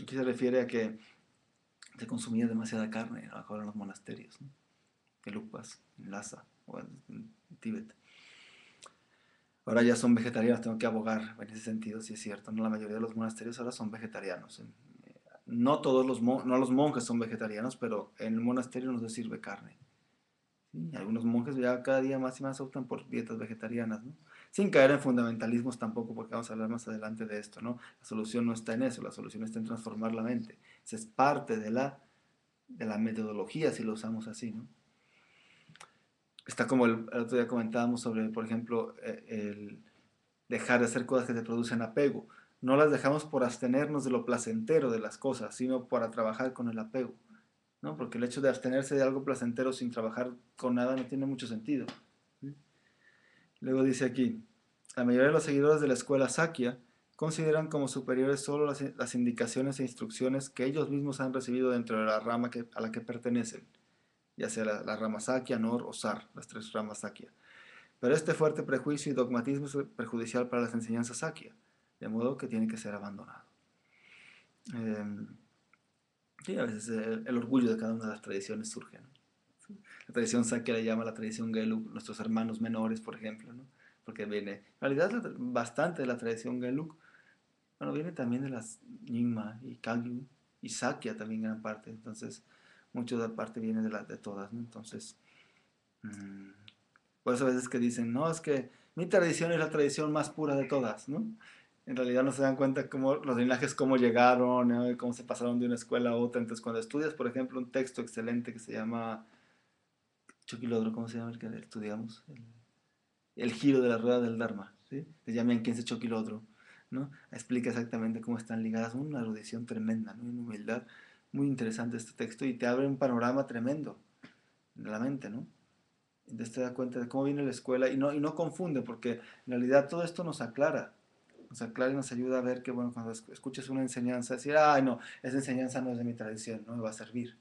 Aquí se refiere a que se consumía demasiada carne, a lo mejor en los monasterios, ¿no? En Lupas, en Lhasa o en Tíbet. Ahora ya son vegetarianos, tengo que abogar en ese sentido, sí es cierto, ¿no? La mayoría de los monasterios ahora son vegetarianos. No todos no los monjes son vegetarianos, pero en el monasterio no se sirve carne. ¿Sí? Algunos monjes ya cada día más y más optan por dietas vegetarianas, ¿no? Sin caer en fundamentalismos tampoco, porque vamos a hablar más adelante de esto, ¿no? La solución no está en eso, la solución está en transformar la mente. Esa es parte de la metodología, si lo usamos así, ¿no? Está como el otro día comentábamos sobre, por ejemplo, el dejar de hacer cosas que te producen apego. No las dejamos por abstenernos de lo placentero de las cosas, sino para trabajar con el apego, ¿no? Porque el hecho de abstenerse de algo placentero sin trabajar con nada no tiene mucho sentido. Luego dice aquí, la mayoría de los seguidores de la escuela Sakya consideran como superiores solo las indicaciones e instrucciones que ellos mismos han recibido dentro de la rama a la que pertenecen, ya sea la rama Sakya, Nor o Sar, las tres ramas Sakya. Pero este fuerte prejuicio y dogmatismo es perjudicial para las enseñanzas Sakya, de modo que tiene que ser abandonado. Sí, a veces el orgullo de cada una de las tradiciones surge, ¿no? La tradición Sakya le llama la tradición Gelug, nuestros hermanos menores, por ejemplo, ¿no? Porque viene, en realidad, bastante de la tradición Gelug, bueno, viene también de las Nyingma y Kagyu y Sakya también gran parte, entonces, mucho de la parte viene de todas, ¿no? Entonces, mmm, por eso a veces que dicen, no, es que mi tradición es la tradición más pura de todas, ¿no? En realidad no se dan cuenta cómo los linajes, cómo llegaron, ¿no? Cómo se pasaron de una escuela a otra. Entonces, cuando estudias, por ejemplo, un texto excelente que se llama Chokilodro, ¿cómo se llama el que estudiamos? El giro de la rueda del Dharma, ¿sí? Se llama en se Chokilodro, ¿no? Explica exactamente cómo están ligadas, una erudición tremenda, ¿no? Una humildad muy interesante este texto y te abre un panorama tremendo de la mente, ¿no? Entonces te das cuenta de cómo viene la escuela y no confunde, porque en realidad todo esto nos aclara y nos ayuda a ver que, bueno, cuando escuches una enseñanza, decir, ay, no, esa enseñanza no es de mi tradición, no me va a servir.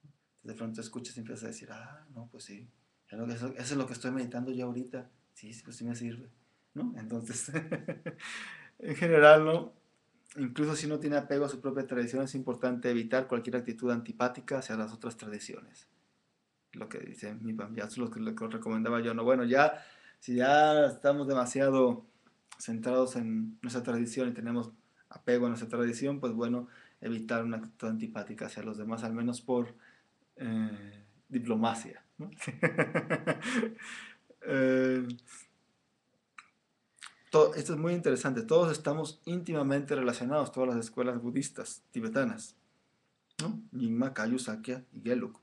Entonces de pronto escuchas y empiezas a decir, ah, no, pues sí, eso es lo que estoy meditando yo ahorita, sí, sí, pues sí me sirve, ¿no? Entonces, en general, ¿no? Incluso si uno tiene apego a su propia tradición, es importante evitar cualquier actitud antipática hacia las otras tradiciones. Lo que dice mi Pambiazo, lo que recomendaba yo, no, bueno, ya, si ya estamos demasiado centrados en nuestra tradición y tenemos apego a nuestra tradición, pues bueno, evitar una actitud antipática hacia los demás, al menos por diplomacia, ¿no? eh, esto es muy interesante, todos estamos íntimamente relacionados, todas las escuelas budistas tibetanas, ¿no? Nyingma, Kagyu, Sakya y Gelug.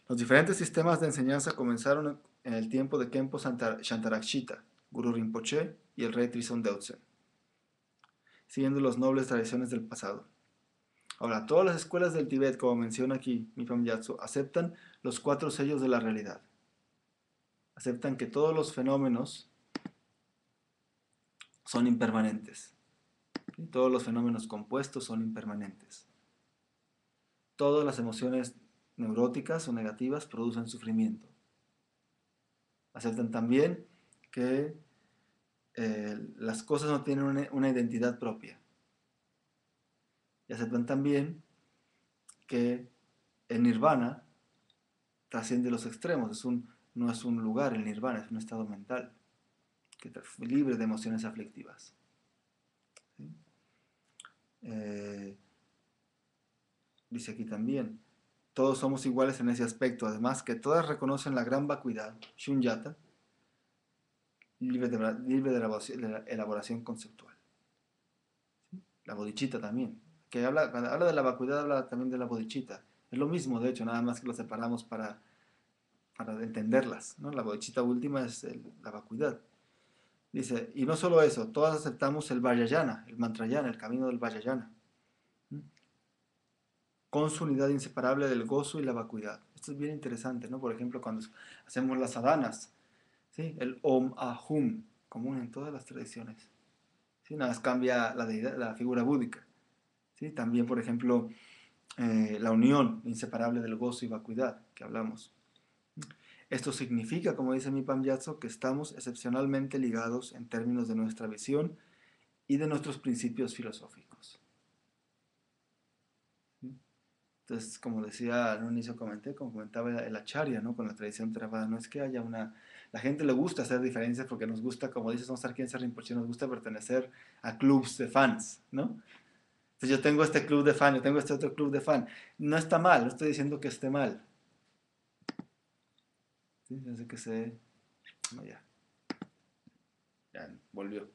Los diferentes sistemas de enseñanza comenzaron en el tiempo de Khenpo Shantarakshita, Guru Rinpoche y el rey Trison Deutsen, siguiendo las nobles tradiciones del pasado. Ahora, todas las escuelas del Tíbet, como menciona aquí Mipam Yatso, aceptan los cuatro sellos de la realidad. Aceptan que todos los fenómenos son impermanentes. ¿Sí? Todos los fenómenos compuestos son impermanentes. Todas las emociones neuróticas o negativas producen sufrimiento. Aceptan también que las cosas no tienen una identidad propia. Y aceptan también que el nirvana trasciende los extremos, no es un lugar el nirvana, es un estado mental que libre de emociones aflictivas. ¿Sí? Dice aquí también, todos somos iguales en ese aspecto, además que todas reconocen la gran vacuidad, shunyata, libre de la elaboración conceptual. ¿Sí? La bodhicitta también, que cuando habla de la vacuidad habla también de la bodhicitta. Es lo mismo, de hecho, nada más que lo separamos para entenderlas, ¿no? La bodhicitta última es la vacuidad. Dice, y no solo eso, todas aceptamos el Vajrayana, el Mantrayana, el camino del Vajrayana, con su unidad inseparable del gozo y la vacuidad. Esto es bien interesante, ¿no? Por ejemplo, cuando hacemos las sadhanas, ¿sí? El Om Ahum, común en todas las tradiciones. ¿Sí? Nada más cambia la figura búdica. ¿Sí? También, por ejemplo, la unión inseparable del gozo y vacuidad, que hablamos. Esto significa, como dice mi Pamyatso, que estamos excepcionalmente ligados en términos de nuestra visión y de nuestros principios filosóficos. ¿Sí? Entonces, como decía en un inicio como comentaba el Acharya, ¿no? Con la tradición Theravada, no es que haya una... La gente le gusta hacer diferencias porque nos gusta, como dice Sonsar Khyentse Rinpoche, nos gusta pertenecer a clubs de fans, ¿no? Entonces yo tengo este club de fan, yo tengo este otro club de fan. No está mal, no estoy diciendo que esté mal. ¿Sí? Desde que se... No, ya volvió.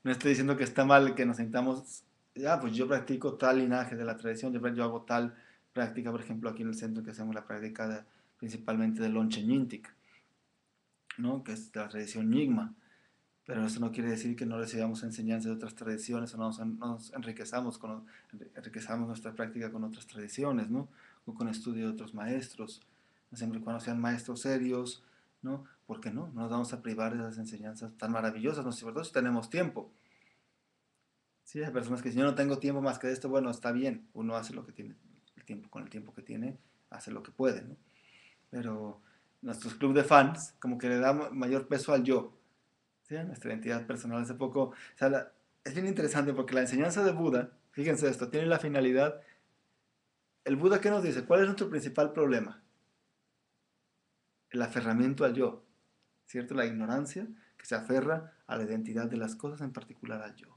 No estoy diciendo que está mal que nos sintamos, ya, pues yo practico tal linaje de la tradición, yo hago tal práctica, por ejemplo, aquí en el centro que hacemos la práctica principalmente del Lonche Ñintic, ¿no? Que es de la tradición Nyingma. Pero eso no quiere decir que no recibamos enseñanzas de otras tradiciones o no nos enriquezamos nuestra práctica con otras tradiciones, ¿no? O con estudio de otros maestros, no siempre y cuando sean maestros serios, ¿no? ¿Por qué no? No nos vamos a privar de esas enseñanzas tan maravillosas, ¿no? Sobre todo si tenemos tiempo. Sí, hay personas que dicen, yo no tengo tiempo más que de esto, bueno, está bien, uno hace lo que tiene, el tiempo, con el tiempo que tiene, hace lo que puede, ¿no? Pero nuestros clubes de fans como que le da mayor peso al yo, ¿sí? A nuestra identidad personal. Hace poco, o sea, es bien interesante porque la enseñanza de Buda, fíjense esto, tiene la finalidad, el Buda, ¿qué nos dice? ¿Cuál es nuestro principal problema? El aferramiento al yo, ¿cierto? La ignorancia que se aferra a la identidad de las cosas, en particular al yo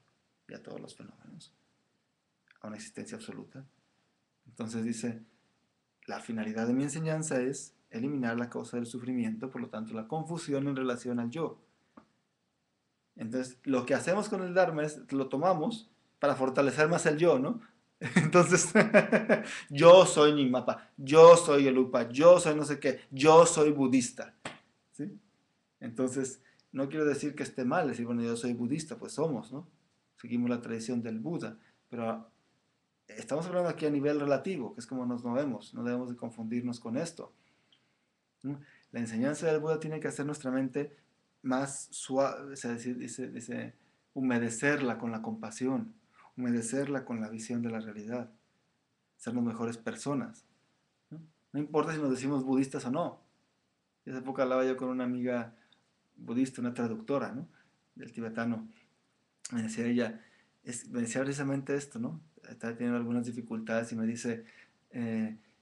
y a todos los fenómenos, a una existencia absoluta. Entonces dice, la finalidad de mi enseñanza es eliminar la causa del sufrimiento, por lo tanto la confusión en relación al yo. Entonces, lo que hacemos con el Dharma es, lo tomamos para fortalecer más el yo, ¿no? Entonces, yo soy Nyingmapa, yo soy Gelupa, yo soy no sé qué, yo soy budista, ¿sí? Entonces, no quiero decir que esté mal decir, bueno, yo soy budista, pues somos, ¿no? Seguimos la tradición del Buda, pero estamos hablando aquí a nivel relativo, que es como nos movemos, no debemos de confundirnos con esto, ¿no? La enseñanza del Buda tiene que hacer nuestra mente más suave, o sea, dice, humedecerla con la compasión, humedecerla con la visión de la realidad, sernos mejores personas, ¿no? No importa si nos decimos budistas o no. Hace poco hablaba yo con una amiga budista, una traductora, ¿no? Del tibetano. Me decía ella, me decía precisamente esto, ¿no? Estaba teniendo algunas dificultades y me dice,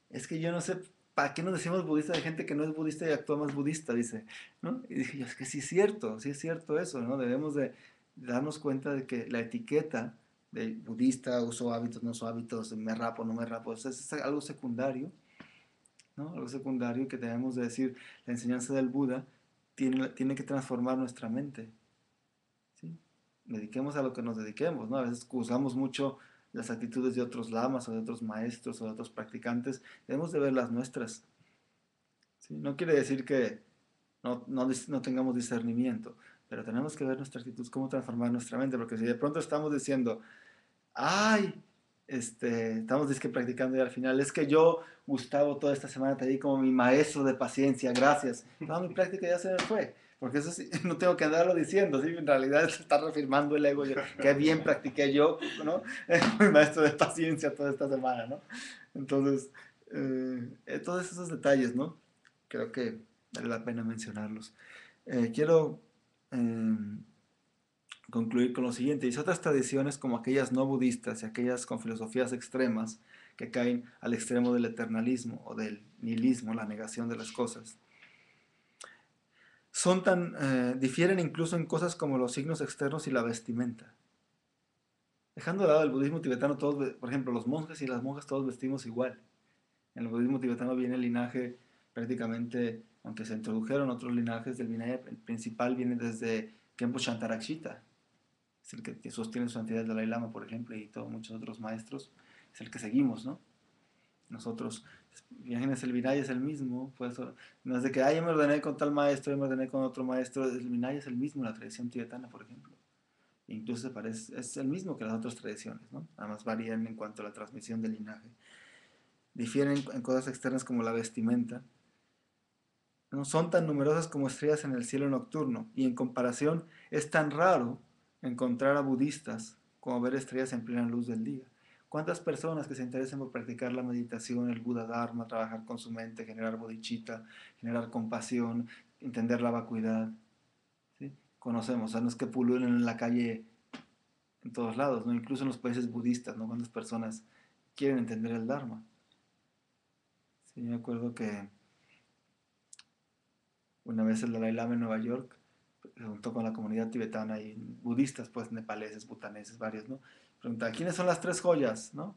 es que yo no sé, ¿para qué nos decimos budista de gente que no es budista y actúa más budista? Dice, ¿no? Y dije yo, es que sí es cierto eso, ¿no? Debemos de darnos cuenta de que la etiqueta de budista, uso hábitos, no uso hábitos, me rapo, no me rapo, eso es algo secundario, ¿no? Algo secundario que debemos de decir, la enseñanza del Buda tiene que transformar nuestra mente, ¿sí? Dediquemos a lo que nos dediquemos, ¿no? A veces usamos mucho las actitudes de otros lamas o de otros maestros o de otros practicantes, debemos de ver las nuestras, ¿sí? No quiere decir que no tengamos discernimiento, pero tenemos que ver nuestra actitud, cómo transformar nuestra mente, porque si de pronto estamos diciendo, ay, estamos disque practicando y al final es que yo, Gustavo, toda esta semana te di como mi maestro de paciencia, gracias. Toda mi práctica ya se me fue, porque eso sí, no tengo que andarlo diciendo, ¿sí? En realidad se está reafirmando el ego, yo, qué bien practiqué yo, ¿no? Mi maestro de paciencia toda esta semana, ¿no? Entonces, todos esos detalles, ¿no? Creo que vale la pena mencionarlos. Quiero concluir con lo siguiente. Dice, otras tradiciones como aquellas no budistas y aquellas con filosofías extremas que caen al extremo del eternalismo o del nihilismo, la negación de las cosas, difieren incluso en cosas como los signos externos y la vestimenta. Dejando de lado el budismo tibetano, todos, por ejemplo, los monjes y las monjas todos vestimos igual. En el budismo tibetano viene el linaje prácticamente, aunque se introdujeron otros linajes del Vinaya, el principal viene desde Khenpo Shantarakshita, es el que sostiene su santidad el Dalai Lama, por ejemplo, y todos muchos otros maestros, es el que seguimos, ¿no? Nosotros, imagínense, el Vinaya es el mismo, pues, no es de que, yo me ordené con tal maestro, yo me ordené con otro maestro, el Vinaya es el mismo, la tradición tibetana, por ejemplo. Incluso es el mismo que las otras tradiciones, ¿no? Además varían en cuanto a la transmisión del linaje. Difieren en cosas externas como la vestimenta, ¿no? Son tan numerosas como estrellas en el cielo nocturno, y en comparación es tan raro encontrar a budistas como ver estrellas en plena luz del día. ¿Cuántas personas que se interesen por practicar la meditación, el Buda Dharma, trabajar con su mente, generar bodhicitta, generar compasión, entender la vacuidad, ¿sí? Conocemos, o sea, no es que pululen en la calle en todos lados, ¿no? Incluso en los países budistas, ¿no? ¿Cuántas personas quieren entender el Dharma? Sí, me acuerdo que una vez el Dalai Lama en Nueva York preguntó con la comunidad tibetana y budistas, pues nepaleses, butaneses, varios, ¿no? Preguntaba, ¿quiénes son las tres joyas? ¿No?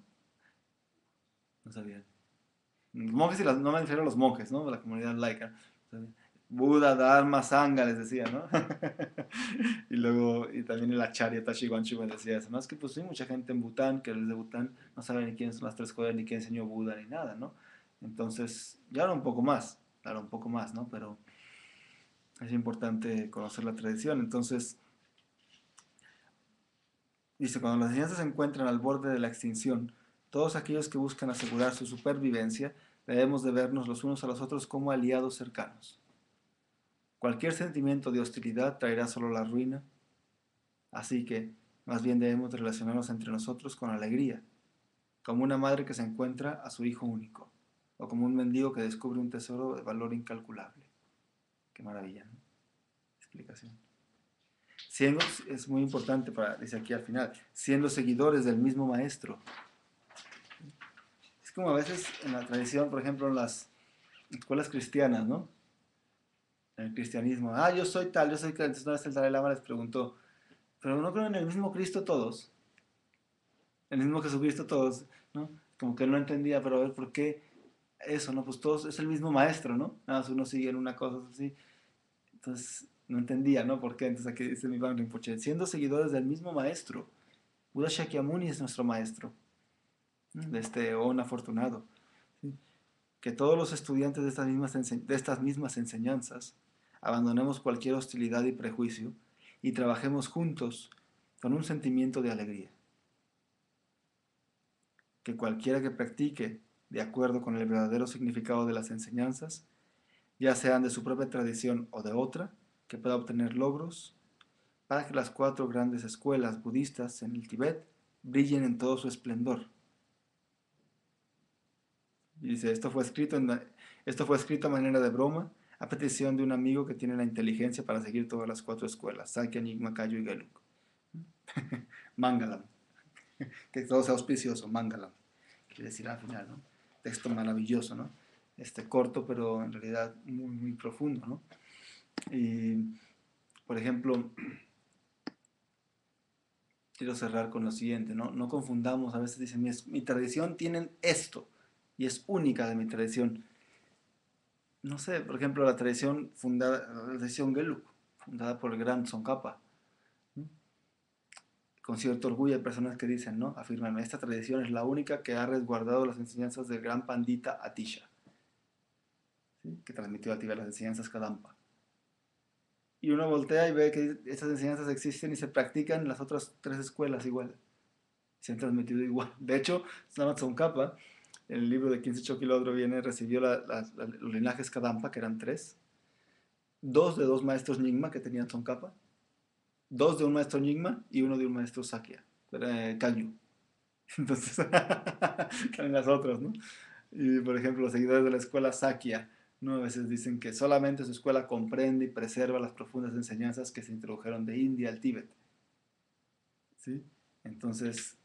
No sabían. Los monjes no me refiero a los monjes, ¿no? La comunidad laica. Buda, Dharma, Sangha les decía, ¿no? Y luego, y también el Acharya Tashi Guanchu me decía eso, ¿no? Es que pues sí, mucha gente en Bután, que es de Bután, no sabe ni quiénes son las tres joyas, ni quién enseñó Buda, ni nada, ¿no? Entonces, ya era un poco más, claro, un poco más, ¿no? Pero es importante conocer la tradición. Entonces, dice, cuando las enseñanzas se encuentran al borde de la extinción, todos aquellos que buscan asegurar su supervivencia, debemos de vernos los unos a los otros como aliados cercanos. Cualquier sentimiento de hostilidad traerá solo la ruina, así que más bien debemos de relacionarnos entre nosotros con alegría, como una madre que se encuentra a su hijo único, o como un mendigo que descubre un tesoro de valor incalculable. Qué maravilla, ¿no? Explicación. Siendo, es muy importante, dice aquí al final, siendo seguidores del mismo maestro. Es como a veces en la tradición, por ejemplo, en las escuelas cristianas, ¿no? En el cristianismo, yo soy tal, yo soy tal. Entonces una vez el Dalai Lama les preguntó, pero no creo en el mismo Cristo todos, el mismo Jesucristo todos, ¿no? Como que no entendía, pero a ver, ¿por qué eso, no? Pues todos es el mismo maestro, ¿no? Nada más uno sigue en una cosa así. Entonces no entendía, ¿no? ¿Por qué? Entonces aquí dice mi Bang Rinpoche, siendo seguidores del mismo maestro, Buda Shakyamuni es nuestro maestro, de este On afortunado. ¿Sí? Que todos los estudiantes de estas mismas enseñanzas abandonemos cualquier hostilidad y prejuicio y trabajemos juntos con un sentimiento de alegría. Que cualquiera que practique de acuerdo con el verdadero significado de las enseñanzas, ya sean de su propia tradición o de otra, que pueda obtener logros para que las 4 grandes escuelas budistas en el Tíbet brillen en todo su esplendor. Y dice, esto fue escrito a manera de broma, a petición de un amigo que tiene la inteligencia para seguir todas las 4 escuelas, Sakya, Nyingma, Kagyu y Gelug. Mangalam, que todo sea auspicioso, Mangalam, quiere decir al final, ¿no? Texto maravilloso, ¿no? Corto, pero en realidad muy, muy profundo, ¿no? Y, por ejemplo, quiero cerrar con lo siguiente, ¿no? No confundamos, a veces dicen, mi tradición tiene esto, y es única de mi tradición. No sé, por ejemplo, la tradición Gelug, fundada por el gran Tsongkhapa, ¿no? Con cierto orgullo hay personas que dicen, ¿no? Afirman, esta tradición es la única que ha resguardado las enseñanzas del gran pandita Atisha, ¿sí? Que transmitió a Tibet las enseñanzas Kadampa. Y uno voltea y ve que estas enseñanzas existen y se practican en las otras 3 escuelas igual. Se han transmitido igual. De hecho, Sanat Tsongkhapa, en el libro de 15 Chokilodro viene, recibió los linajes Kadampa, que eran 3, 2 de 2 maestros Nyingma que tenían Tsongkhapa, 2 de un maestro Nyingma y 1 de un maestro Sakya, Kagyu. Entonces, eran las otras, ¿no? Y por ejemplo, los seguidores de la escuela Sakya, ¿no? A veces dicen que solamente su escuela comprende y preserva las profundas enseñanzas que se introdujeron de India al Tíbet, ¿sí? Entonces,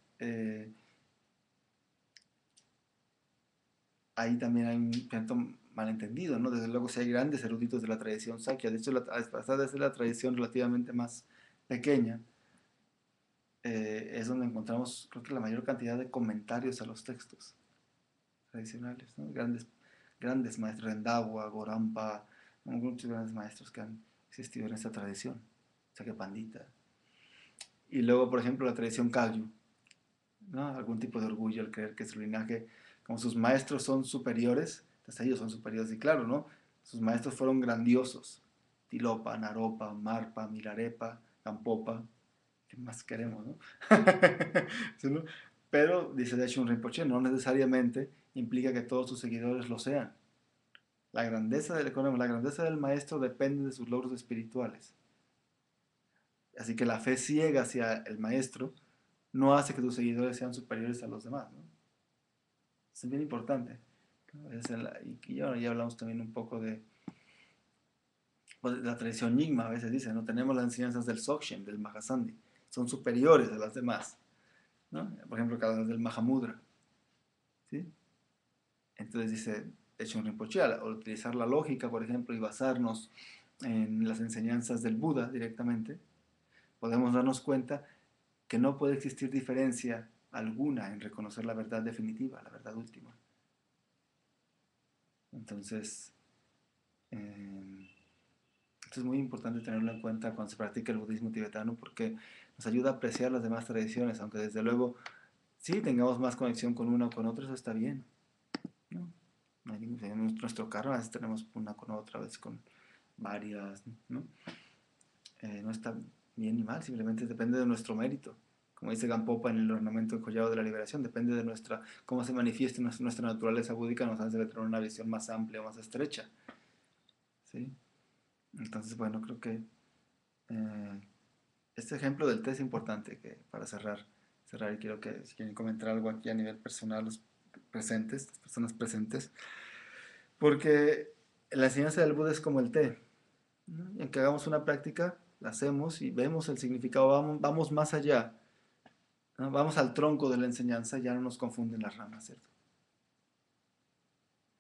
ahí también hay un cierto malentendido, ¿no? Desde luego, si hay grandes eruditos de la tradición Sakya, de hecho, a pesar de ser la tradición relativamente más pequeña, es donde encontramos, creo que la mayor cantidad de comentarios a los textos tradicionales, ¿no? Grandes maestros, Rendawa, Gorampa, muchos grandes maestros que han existido en esta tradición, Sakya Pandita. Y luego, por ejemplo, la tradición Kagyu, ¿no? Algún tipo de orgullo al creer que su linaje, como sus maestros son superiores, entonces ellos son superiores. Y claro, ¿no? Sus maestros fueron grandiosos. Tilopa, Naropa, Marpa, Milarepa, Gampopa. ¿Qué más queremos, no? ¿Sí, no? Pero, dice Deshun Rinpoche, no necesariamente implica que todos sus seguidores lo sean. La grandeza del maestro depende de sus logros espirituales. Así que la fe ciega hacia el maestro no hace que tus seguidores sean superiores a los demás, ¿no? Es bien importante. Y ahora ya hablamos también un poco pues, de la tradición Nyingma, a veces dice, ¿no? Tenemos las enseñanzas del Dzogchen, del Mahasandhi, son superiores a las demás, ¿no? Por ejemplo, las del Mahamudra, ¿sí? Entonces dice, hecho un Rinpoche, al utilizar la lógica, por ejemplo, y basarnos en las enseñanzas del Buda directamente, podemos darnos cuenta que no puede existir diferencia alguna en reconocer la verdad definitiva, la verdad última. Entonces, esto es muy importante tenerlo en cuenta cuando se practica el budismo tibetano porque nos ayuda a apreciar las demás tradiciones, aunque desde luego sí tengamos más conexión con una o con otra, eso está bien, ¿no? No hay ningún, en nuestro carro a veces tenemos una con otra, a veces con varias, ¿no? No está bien ni mal, simplemente depende de nuestro mérito. Como dice Gampopa en el ornamento enjollado de la liberación, depende de nuestra, cómo se manifieste nuestra naturaleza búdica, nos hace tener una visión más amplia, más estrecha, ¿sí? Entonces, bueno, creo que eh, este ejemplo del té es importante que, para cerrar, y quiero que si quieren comentar algo aquí a nivel personal, los presentes, las personas presentes, porque la enseñanza del Buda es como el té, ¿no? Y en que hagamos una práctica, la hacemos y vemos el significado, vamos más allá, ¿no? Vamos al tronco de la enseñanza, ya no nos confunden las ramas, ¿cierto?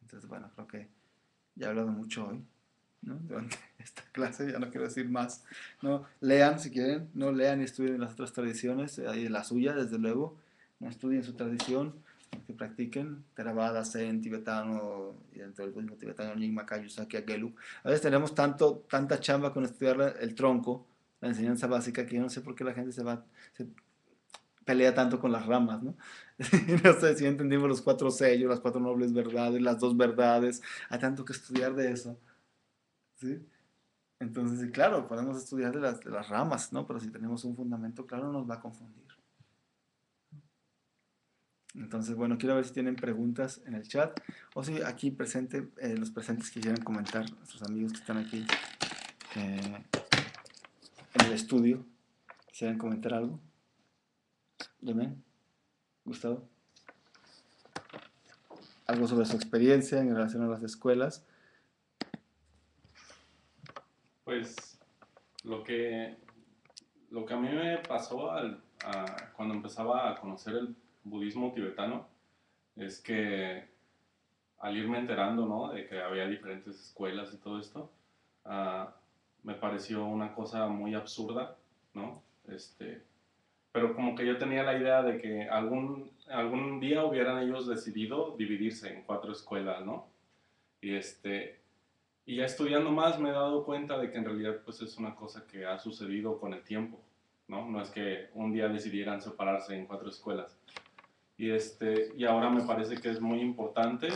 Entonces, bueno, creo que ya he hablado mucho hoy, ¿no? Durante esta clase, ya no quiero decir más, ¿no? Lean si quieren, no lean y estudien las otras tradiciones, hay la suya, desde luego, no estudien su tradición, que practiquen Theravada, Zen, tibetano, y dentro del budismo tibetano, Nyingma, Kayusaki, Gelug. A veces tenemos tanta chamba con estudiar el tronco, la enseñanza básica, que yo no sé por qué la gente se pelea tanto con las ramas, ¿no? No sé si entendimos los cuatro sellos, las cuatro nobles verdades, las dos verdades, hay tanto que estudiar de eso, ¿sí? Entonces, sí, claro, podemos estudiar de las ramas, ¿no? Pero si tenemos un fundamento claro, nos va a confundir. Entonces, bueno, quiero ver si tienen preguntas en el chat o si aquí los presentes quisieran comentar, nuestros amigos que están aquí en el estudio, quisieran comentar algo. Dime, Gustavo, algo sobre su experiencia en relación a las escuelas. Pues lo que, lo que a mí me pasó cuando empezaba a conocer el budismo tibetano es que al irme enterando, ¿no? De que había diferentes escuelas y todo esto, ah, me pareció una cosa muy absurda, ¿no? Pero como que yo tenía la idea de que algún día hubieran ellos decidido dividirse en cuatro escuelas, ¿no? Y y ya estudiando más me he dado cuenta de que en realidad pues es una cosa que ha sucedido con el tiempo, ¿no? No es que un día decidieran separarse en cuatro escuelas. Y ahora me parece que es muy importante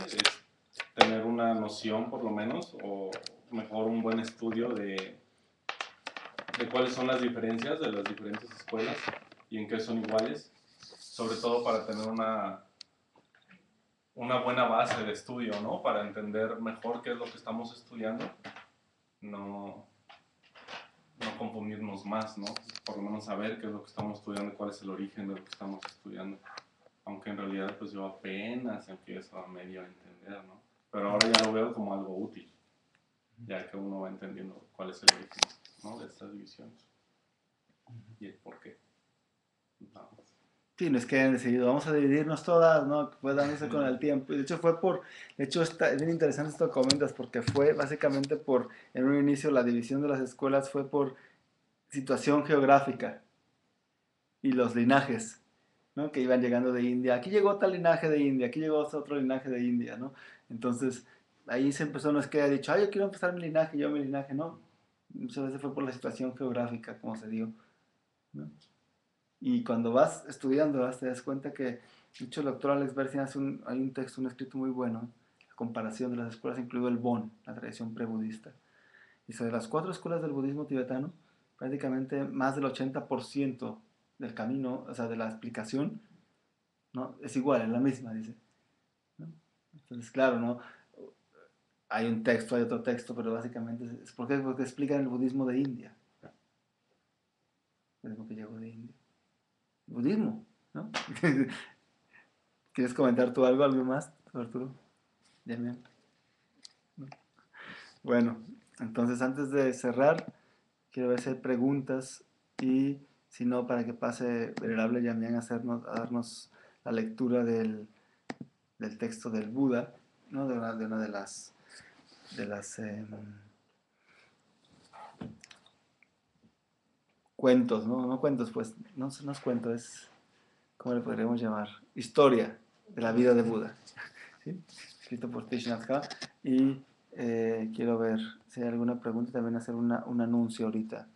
tener una noción por lo menos, o mejor un buen estudio de cuáles son las diferencias de las diferentes escuelas y en qué son iguales, sobre todo para tener una buena base de estudio, ¿no? Para entender mejor qué es lo que estamos estudiando, no, no confundirnos más, ¿no? Por lo menos saber qué es lo que estamos estudiando y cuál es el origen de lo que estamos estudiando. Aunque en realidad pues yo apenas empiezo a medio entender, ¿no? Pero ahora ya lo veo como algo útil, ya que uno va entendiendo cuál es el origen, ¿no? De estas divisiones y el por qué. Vamos. Sí, no es que hayan decidido, vamos a dividirnos todas, ¿no? Fue dándose con el tiempo. Y de hecho es bien interesante esto que comentas, porque fue básicamente en un inicio la división de las escuelas fue por situación geográfica y los linajes, ¿no? Que iban llegando de India. Aquí llegó tal linaje de India, aquí llegó otro linaje de India, ¿no? Entonces, ahí se empezó, no es que haya dicho, yo quiero empezar mi linaje, no. Muchas veces fue por la situación geográfica, como se dio, ¿no? Y cuando vas estudiando, te das cuenta que, de hecho, el doctor Alex Bersin hay un texto, un escrito muy bueno, la comparación de las escuelas, incluido el Bon, la tradición pre-budista. Y sobre las cuatro escuelas del budismo tibetano, prácticamente más del 80% del camino, o sea, de la explicación, ¿no? Es igual, es la misma, dice, ¿no? Entonces, claro, ¿no? Hay un texto, hay otro texto, pero básicamente porque explican el budismo de India, el budismo que llegó de India. El budismo, ¿no? ¿Quieres comentar tú algo más, Arturo? Demian. Bueno, entonces antes de cerrar, quiero ver si hay preguntas y si no, para que pase Venerable Yamián a darnos la lectura del texto del Buda, ¿no? De una de las cuentos, ¿no? No cuentos, pues, no es cuento, es, ¿cómo le podríamos llamar? Historia de la vida de Buda, ¿sí? Escrito por Thich Nhat Hanh. Y quiero ver si hay alguna pregunta, también hacer un anuncio ahorita.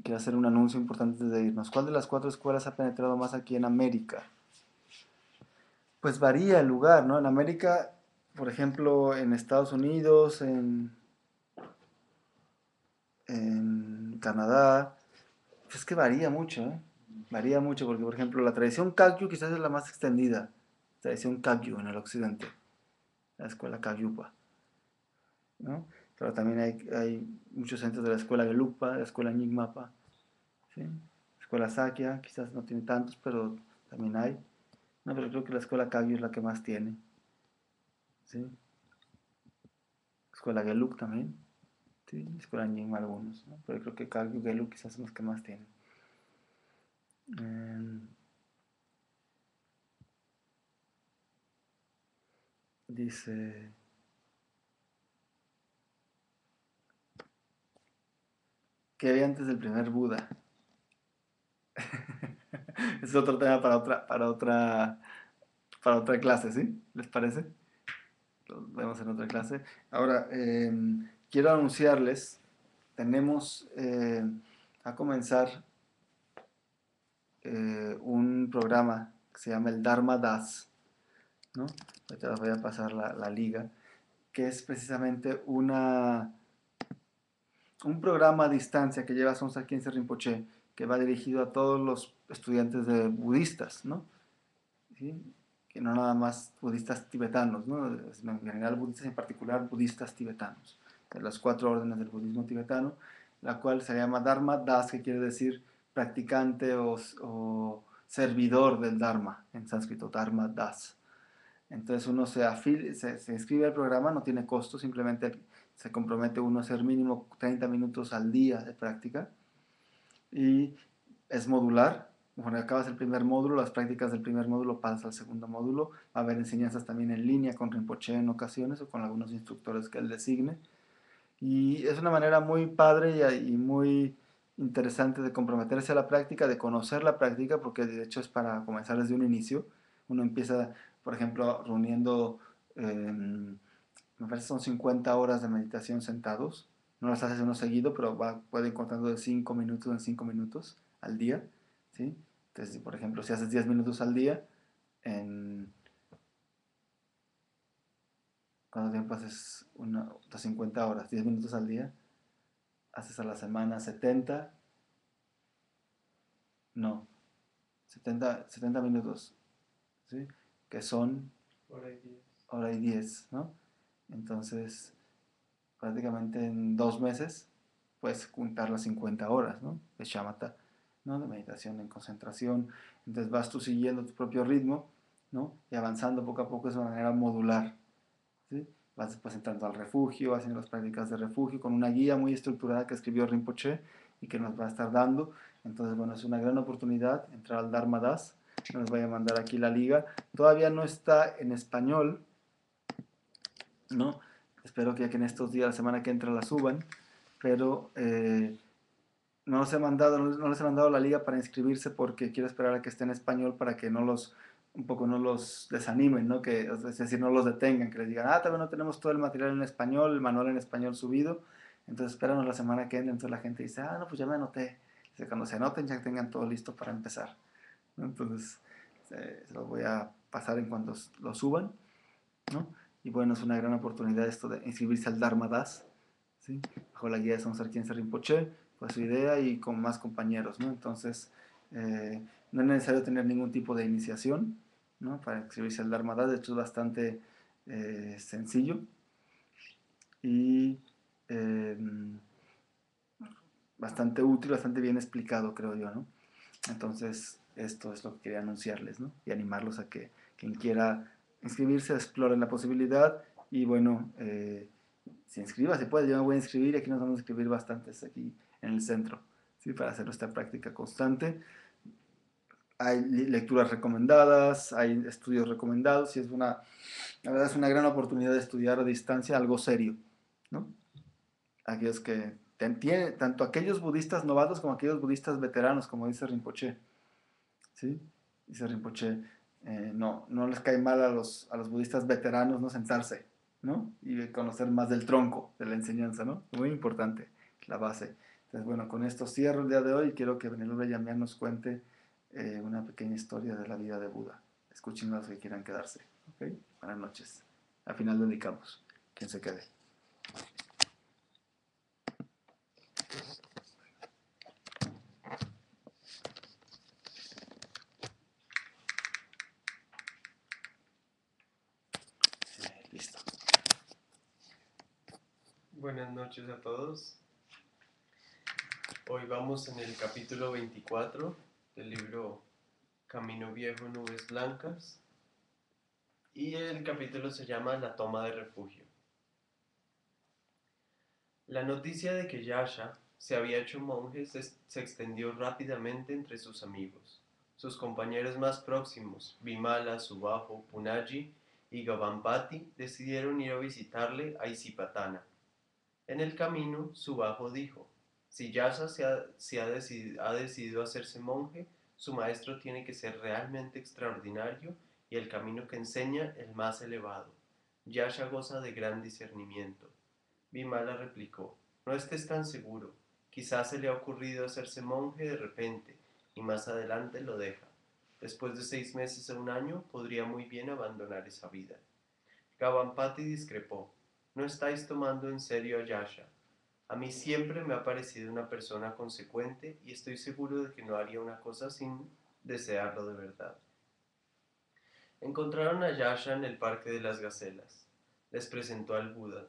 Quiero hacer un anuncio importante antes de irnos. ¿Cuál de las 4 escuelas ha penetrado más aquí en América? Pues varía el lugar, ¿no? En América, por ejemplo, en Estados Unidos, en Canadá, pues es que varía mucho, ¿eh? Varía mucho porque, por ejemplo, la tradición Kagyu quizás es la más extendida. Tradición Kagyu en el occidente, la escuela Kagyupa, ¿no? Pero también hay muchos centros de la escuela Gelugpa, la escuela Nyingmapa, ¿sí? La escuela Sakya quizás no tiene tantos, pero también hay. No, pero creo que la escuela Kagyu es la que más tiene, ¿sí? Escuela Gelug también, ¿sí? Escuela Nyingma algunos, ¿no? Pero creo que Kagyu, Gelug quizás son los que más tienen. Dice, ¿qué había antes del primer Buda? Es otro tema para otra clase, ¿sí? ¿Les parece? Lo vemos en otra clase. Ahora, quiero anunciarles, tenemos a comenzar un programa que se llama el Dharma Das, ¿no? Ahorita les voy a pasar la liga, que es precisamente un programa a distancia que lleva Songtsen Khyentse Rinpoche, que va dirigido a todos los estudiantes de budistas, ¿no? ¿Sí? Que no nada más budistas tibetanos, ¿no? En general budistas, en particular budistas tibetanos, de las 4 órdenes del budismo tibetano, la cual se llama Dharma Das, que quiere decir practicante o servidor del Dharma, en sánscrito, Dharma Das. Entonces uno se inscribe al programa, no tiene costo, simplemente se compromete uno a hacer mínimo 30 minutos al día de práctica y es modular. Cuando acabas el primer módulo, las prácticas del primer módulo pasas al segundo módulo. Va a haber enseñanzas también en línea con Rinpoche en ocasiones o con algunos instructores que él designe. Y es una manera muy padre y muy interesante de comprometerse a la práctica, de conocer la práctica, porque de hecho es para comenzar desde un inicio. Uno empieza, por ejemplo, reuniendo, me parece son 50 horas de meditación sentados. No las haces uno seguido, pero puede ir contando de 5 minutos en 5 minutos al día, ¿sí? Entonces, por ejemplo, si haces 10 minutos al día, en ¿cuánto tiempo haces? Unas 50 horas, 10 minutos al día. Haces a la semana 70, no, 70 minutos, ¿sí? Que son hora y 10, ¿no? Entonces, prácticamente en 2 meses puedes juntar las 50 horas, ¿no? De shamatha, ¿no? De meditación en concentración. Entonces vas tú siguiendo tu propio ritmo, ¿no? Y avanzando poco a poco de una manera modular, ¿sí? Vas después entrando al refugio, haciendo las prácticas de refugio con una guía muy estructurada que escribió Rinpoche y que nos va a estar dando. Entonces, bueno, es una gran oportunidad entrar al Dharma Das. Nos voy a mandar aquí la liga. Todavía no está en español, ¿no? Espero que ya que en estos días, la semana que entra, la suban, pero no les he mandado la liga para inscribirse porque quiero esperar a que esté en español para que un poco no los desanimen, ¿no? Que, es decir, no los detengan, que les digan, todavía no tenemos todo el material en español, el manual en español subido, entonces espéranos la semana que entra, entonces la gente dice, no, pues ya me anoté. Dice, cuando se anoten ya tengan todo listo para empezar, ¿no? Entonces, se los voy a pasar en cuanto lo suban, ¿no? Y bueno, es una gran oportunidad esto de inscribirse al Dharma Das, ¿sí? Bajo la guía de Songtsen Khyentse Rinpoche, fue su idea y con más compañeros, ¿no? Entonces, no es necesario tener ningún tipo de iniciación, ¿no? Para inscribirse al Dharma Das, de hecho es bastante sencillo y eh, bastante útil, bastante bien explicado, creo yo, ¿no? Entonces, esto es lo que quería anunciarles, ¿no? Y animarlos a que quien quiera inscribirse, exploren la posibilidad y bueno, se inscriba, se puede, yo me voy a inscribir y aquí nos vamos a inscribir bastantes aquí en el centro, ¿sí? Para hacer nuestra práctica constante. Hay lecturas recomendadas, hay estudios recomendados y la verdad es una gran oportunidad de estudiar a distancia algo serio, ¿no? Aquellos que tanto aquellos budistas novatos como aquellos budistas veteranos, como dice Rinpoche. ¿Sí? Dice Rinpoche, no les cae mal a los budistas veteranos no sentarse, ¿no? Y conocer más del tronco de la enseñanza, ¿no? Muy importante, la base. Entonces, bueno, con esto cierro el día de hoy y quiero que Benelú Yamián nos cuente una pequeña historia de la vida de Buda. Escuchen los que quieran quedarse, ¿ok? Buenas noches. Al final dedicamos. Quien se quede. Listo. Buenas noches a todos. Hoy vamos en el capítulo 24 del libro Camino Viejo, Nubes Blancas. Y el capítulo se llama La toma de refugio. La noticia de que Yasha se había hecho monje se extendió rápidamente entre sus amigos. Sus compañeros más próximos, Bimala, Subaho, Punaji y Gavampati, decidieron ir a visitarle a Isipatana. En el camino, Subaho dijo: si Yasha ha decidido hacerse monje, su maestro tiene que ser realmente extraordinario y el camino que enseña el más elevado. Yasha goza de gran discernimiento. Bimala replicó: no estés tan seguro. Quizás se le ha ocurrido hacerse monje de repente y más adelante lo deja. Después de 6 meses o un año, podría muy bien abandonar esa vida. Gavampati discrepó: no estáis tomando en serio a Yasha. A mí siempre me ha parecido una persona consecuente y estoy seguro de que no haría una cosa sin desearlo de verdad. Encontraron a Yasha en el Parque de las Gacelas. Les presentó al Buda.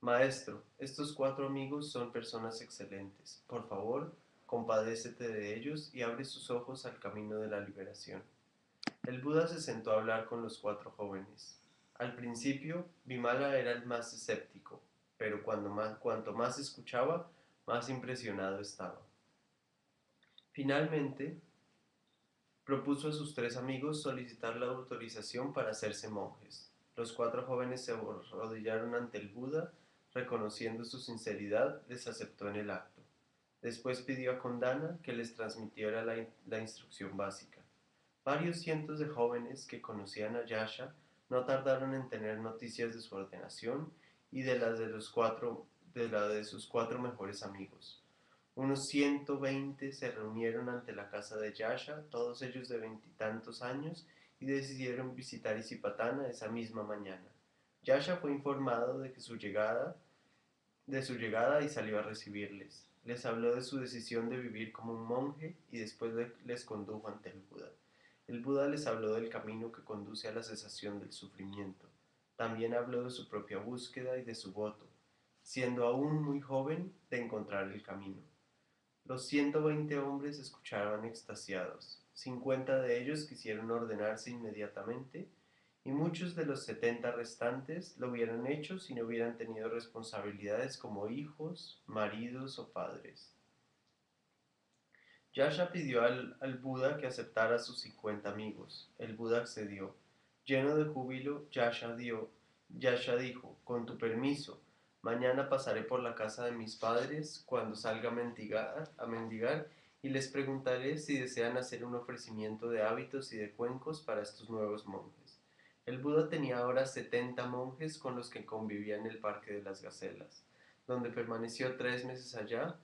Maestro, estos 4 amigos son personas excelentes. Por favor, compadécete de ellos y abre sus ojos al camino de la liberación. El Buda se sentó a hablar con los 4 jóvenes. Al principio, Bimala era el más escéptico, pero cuanto más escuchaba, más impresionado estaba. Finalmente, propuso a sus 3 amigos solicitar la autorización para hacerse monjes. Los 4 jóvenes se arrodillaron ante el Buda, reconociendo su sinceridad, les aceptó en el acto. Después pidió a Kondana que les transmitiera la instrucción básica. Varios cientos de jóvenes que conocían a Yasha no tardaron en tener noticias de su ordenación y de las de sus 4 mejores amigos. Unos 120 se reunieron ante la casa de Yasha, todos ellos de 20 y tantos años, y decidieron visitar Isipatana esa misma mañana. Yasha fue informado de su llegada y salió a recibirles. Les habló de su decisión de vivir como un monje y después les condujo ante el Buda. El Buda les habló del camino que conduce a la cesación del sufrimiento. También habló de su propia búsqueda y de su voto, siendo aún muy joven, de encontrar el camino. Los 120 hombres escuchaban extasiados. 50 de ellos quisieron ordenarse inmediatamente y muchos de los 70 restantes lo hubieran hecho si no hubieran tenido responsabilidades como hijos, maridos o padres. Yasha pidió al Buda que aceptara a sus 50 amigos. El Buda accedió. Lleno de júbilo, Yasha dijo: con tu permiso, mañana pasaré por la casa de mis padres cuando salga a mendigar y les preguntaré si desean hacer un ofrecimiento de hábitos y de cuencos para estos nuevos monjes. El Buda tenía ahora 70 monjes con los que convivía en el Parque de las Gacelas, donde permaneció 3 meses allá,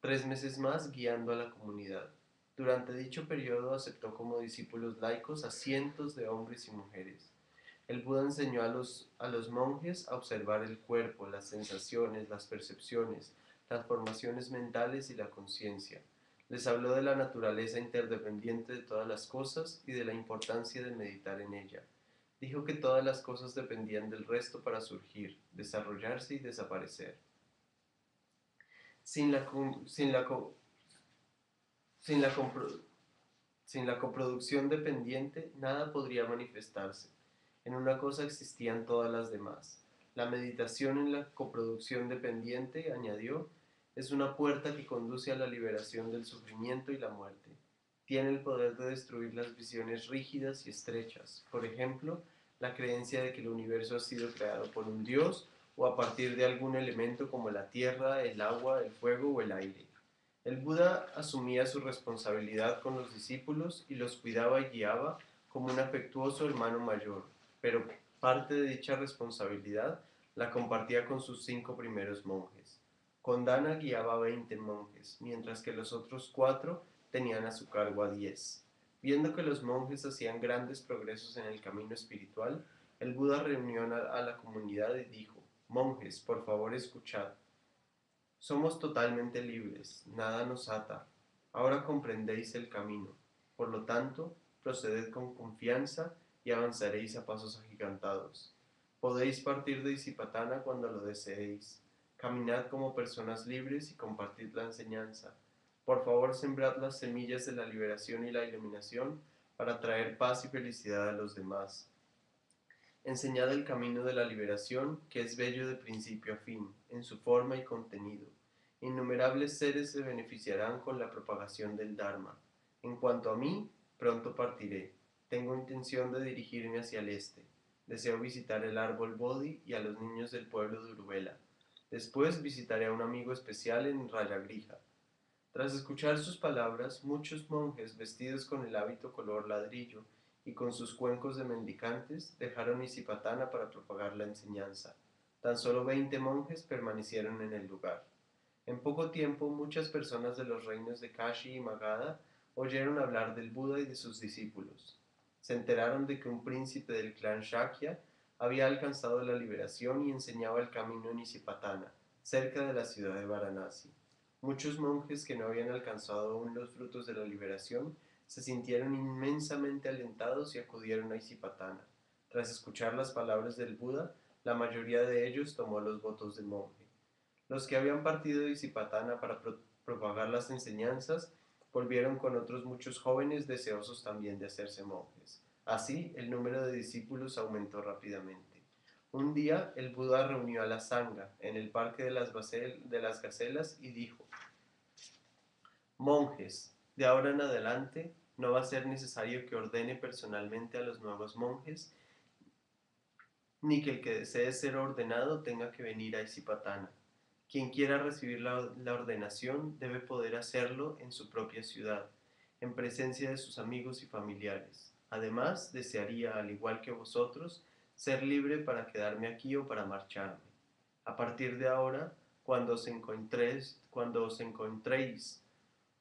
3 meses más guiando a la comunidad. Durante dicho periodo aceptó como discípulos laicos a cientos de hombres y mujeres. El Buda enseñó a los monjes a observar el cuerpo, las sensaciones, las percepciones, las formaciones mentales y la conciencia. Les habló de la naturaleza interdependiente de todas las cosas y de la importancia de meditar en ella. Dijo que todas las cosas dependían del resto para surgir, desarrollarse y desaparecer. Sin la, sin la, sin la, sin la coproducción dependiente, nada podría manifestarse. En una cosa existían todas las demás. La meditación en la coproducción dependiente, añadió, es una puerta que conduce a la liberación del sufrimiento y la muerte. Tiene el poder de destruir las visiones rígidas y estrechas. Por ejemplo, la creencia de que el universo ha sido creado por un Dios o a partir de algún elemento como la tierra, el agua, el fuego o el aire. El Buda asumía su responsabilidad con los discípulos y los cuidaba y guiaba como un afectuoso hermano mayor, pero parte de dicha responsabilidad la compartía con sus 5 primeros monjes. Kondana guiaba a 20 monjes, mientras que los otros 4 tenían a su cargo a 10. Viendo que los monjes hacían grandes progresos en el camino espiritual, el Buda reunió a la comunidad y dijo: monjes, por favor escuchad. Somos totalmente libres, nada nos ata. Ahora comprendéis el camino. Por lo tanto, proceded con confianza y avanzaréis a pasos agigantados. Podéis partir de Isipatana cuando lo deseéis. Caminad como personas libres y compartid la enseñanza. Por favor, sembrad las semillas de la liberación y la iluminación para traer paz y felicidad a los demás. Enseñad el camino de la liberación, que es bello de principio a fin, en su forma y contenido. Innumerables seres se beneficiarán con la propagación del Dharma. En cuanto a mí, pronto partiré. Tengo intención de dirigirme hacia el este. Deseo visitar el árbol Bodhi y a los niños del pueblo de Uruvela. Después visitaré a un amigo especial en Rayagrija. Tras escuchar sus palabras, muchos monjes vestidos con el hábito color ladrillo y con sus cuencos de mendicantes dejaron Isipatana para propagar la enseñanza. Tan solo 20 monjes permanecieron en el lugar. En poco tiempo, muchas personas de los reinos de Kashi y Magadha oyeron hablar del Buda y de sus discípulos. Se enteraron de que un príncipe del clan Shakya había alcanzado la liberación y enseñaba el camino en Isipatana, cerca de la ciudad de Varanasi. Muchos monjes que no habían alcanzado aún los frutos de la liberación se sintieron inmensamente alentados y acudieron a Isipatana. Tras escuchar las palabras del Buda, la mayoría de ellos tomó los votos de monje. Los que habían partido de Isipatana para propagar las enseñanzas volvieron con otros muchos jóvenes deseosos también de hacerse monjes. Así, el número de discípulos aumentó rápidamente. Un día, el Buda reunió a la Sangha en el parque de las Gacelas y dijo: monjes, de ahora en adelante no va a ser necesario que ordene personalmente a los nuevos monjes, ni que el que desee ser ordenado tenga que venir a Isipatana. Quien quiera recibir la ordenación debe poder hacerlo en su propia ciudad, en presencia de sus amigos y familiares. Además, desearía, al igual que vosotros, ser libre para quedarme aquí o para marcharme. A partir de ahora, cuando os encontréis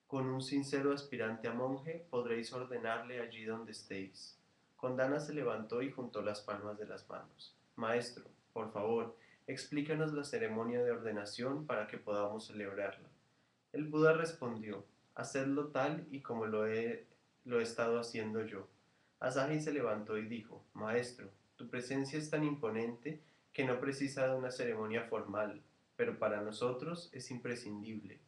con un sincero aspirante a monje, podréis ordenarle allí donde estéis. Kondana se levantó y juntó las palmas de las manos. Maestro, por favor, explícanos la ceremonia de ordenación para que podamos celebrarla. El Buda respondió: hacedlo tal y como lo he estado haciendo yo. Asahi se levantó y dijo: Maestro, tu presencia es tan imponente que no precisa de una ceremonia formal, pero para nosotros es imprescindible.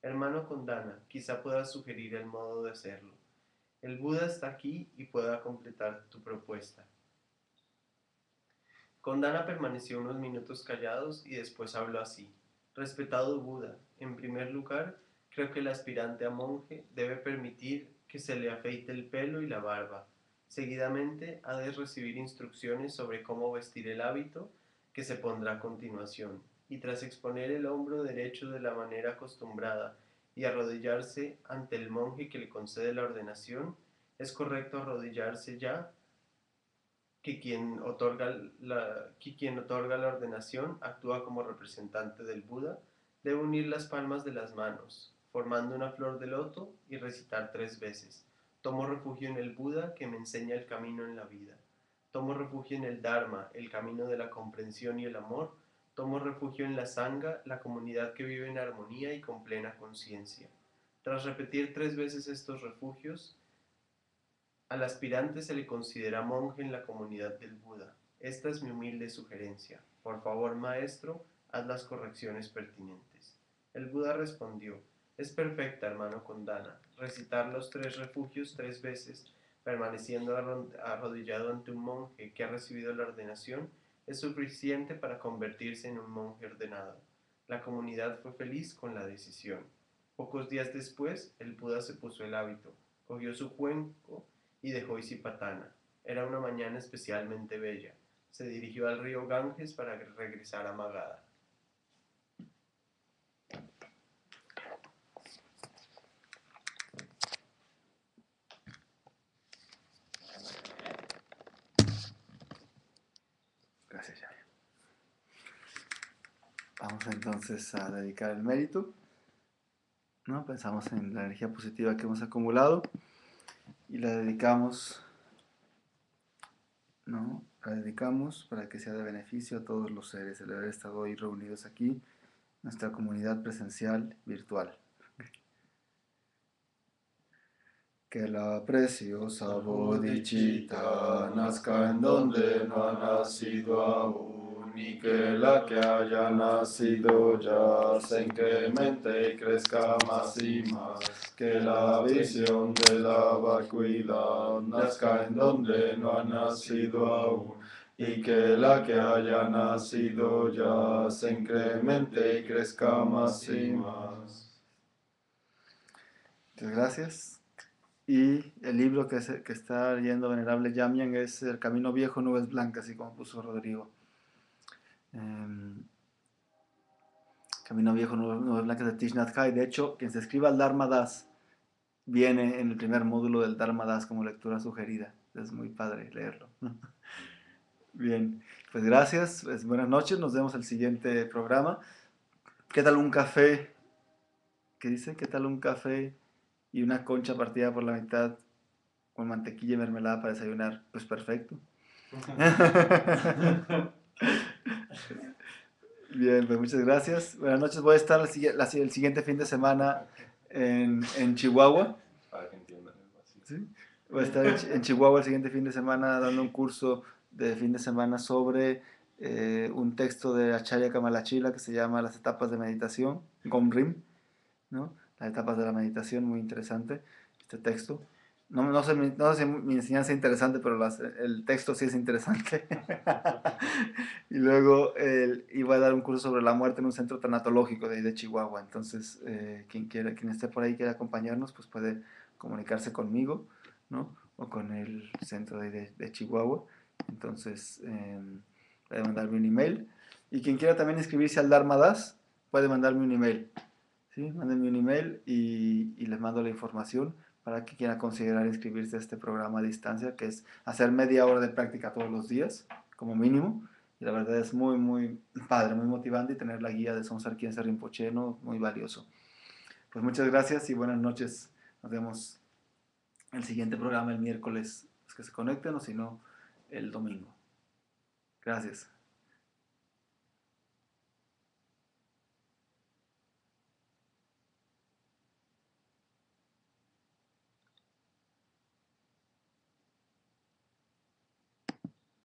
Hermano Kondana, quizá puedas sugerir el modo de hacerlo. El Buda está aquí y pueda completar tu propuesta. Kondana permaneció unos minutos callados y después habló así: respetado Buda, en primer lugar, creo que el aspirante a monje debe permitir que se le afeite el pelo y la barba. Seguidamente ha de recibir instrucciones sobre cómo vestir el hábito que se pondrá a continuación, y tras exponer el hombro derecho de la manera acostumbrada y arrodillarse ante el monje que le concede la ordenación, es correcto arrodillarse ya que quien otorga la ordenación actúa como representante del Buda, debe unir las palmas de las manos, formando una flor de loto y recitar 3 veces: tomo refugio en el Buda que me enseña el camino en la vida. Tomo refugio en el Dharma, el camino de la comprensión y el amor. Tomo refugio en la Sangha, la comunidad que vive en armonía y con plena conciencia. Tras repetir 3 veces estos refugios, al aspirante se le considera monje en la comunidad del Buda. Esta es mi humilde sugerencia. Por favor, maestro, haz las correcciones pertinentes. El Buda respondió: es perfecta, hermano Kondana. Recitar los 3 refugios 3 veces, permaneciendo arrodillado ante un monje que ha recibido la ordenación, es suficiente para convertirse en un monje ordenado. La comunidad fue feliz con la decisión. Pocos días después, el Buda se puso el hábito, cogió su cuenco y dejó Isipatana. Era una mañana especialmente bella. Se dirigió al río Ganges para regresar a Magadha. Gracias, Yami. Vamos entonces a dedicar el mérito, ¿no? Pensamos en la energía positiva que hemos acumulado y la dedicamos, ¿no? La dedicamos para que sea de beneficio a todos los seres, el haber estado hoy reunidos aquí, nuestra comunidad presencial virtual. Que la preciosa bodhicitta nazca en donde no ha nacido aún, y que la que haya nacido ya se incremente y crezca más y más. Que la visión de la vacuidad nazca en donde no ha nacido aún, y que la que haya nacido ya se incremente y crezca más y más. Muchas gracias. Y el libro que está leyendo Venerable Yamian es El Camino Viejo, Nubes Blancas, así como puso Rodrigo. Camino Viejo, Nubes Blancas de Thich Nhat Hanh. De hecho, quien se escriba el Dharma Das viene en el primer módulo del Dharma Das como lectura sugerida. Es muy padre leerlo. Bien, pues gracias. Pues buenas noches. Nos vemos el siguiente programa. ¿Qué tal un café? ¿Qué dice? ¿Qué tal un café y una concha partida por la mitad con mantequilla y mermelada para desayunar? Pues perfecto. Bien, pues muchas gracias. Buenas noches. Voy a estar el siguiente fin de semana en Chihuahua. Para que entiendan. ¿Sí? Voy a estar en Chihuahua el siguiente fin de semana dando un curso de fin de semana sobre un texto de Acharya Kamalachila que se llama Las etapas de meditación, Gomrim, ¿no? Las etapas de la meditación, muy interesante este texto. No sé si mi enseñanza es interesante, pero el texto sí es interesante. Y luego iba a dar un curso sobre la muerte en un centro tanatológico de ahí de Chihuahua. Entonces, quien esté por ahí quiera acompañarnos, pues puede comunicarse conmigo, ¿no? O con el centro de Chihuahua. Entonces, puede mandarme un email. Y quien quiera también inscribirse al Dharma Das, puede mandarme un email. ¿Sí? Mándenme un email y les mando la información para que quieran considerar inscribirse a este programa a distancia, que es hacer media hora de práctica todos los días, como mínimo. Y la verdad es muy, muy padre, muy motivante, y tener la guía de Sonsar Khyentse Rinpoche, ¿no? Muy valioso. Pues muchas gracias y buenas noches. Nos vemos en el siguiente programa el miércoles, los que se conecten, o si no, el domingo. Gracias.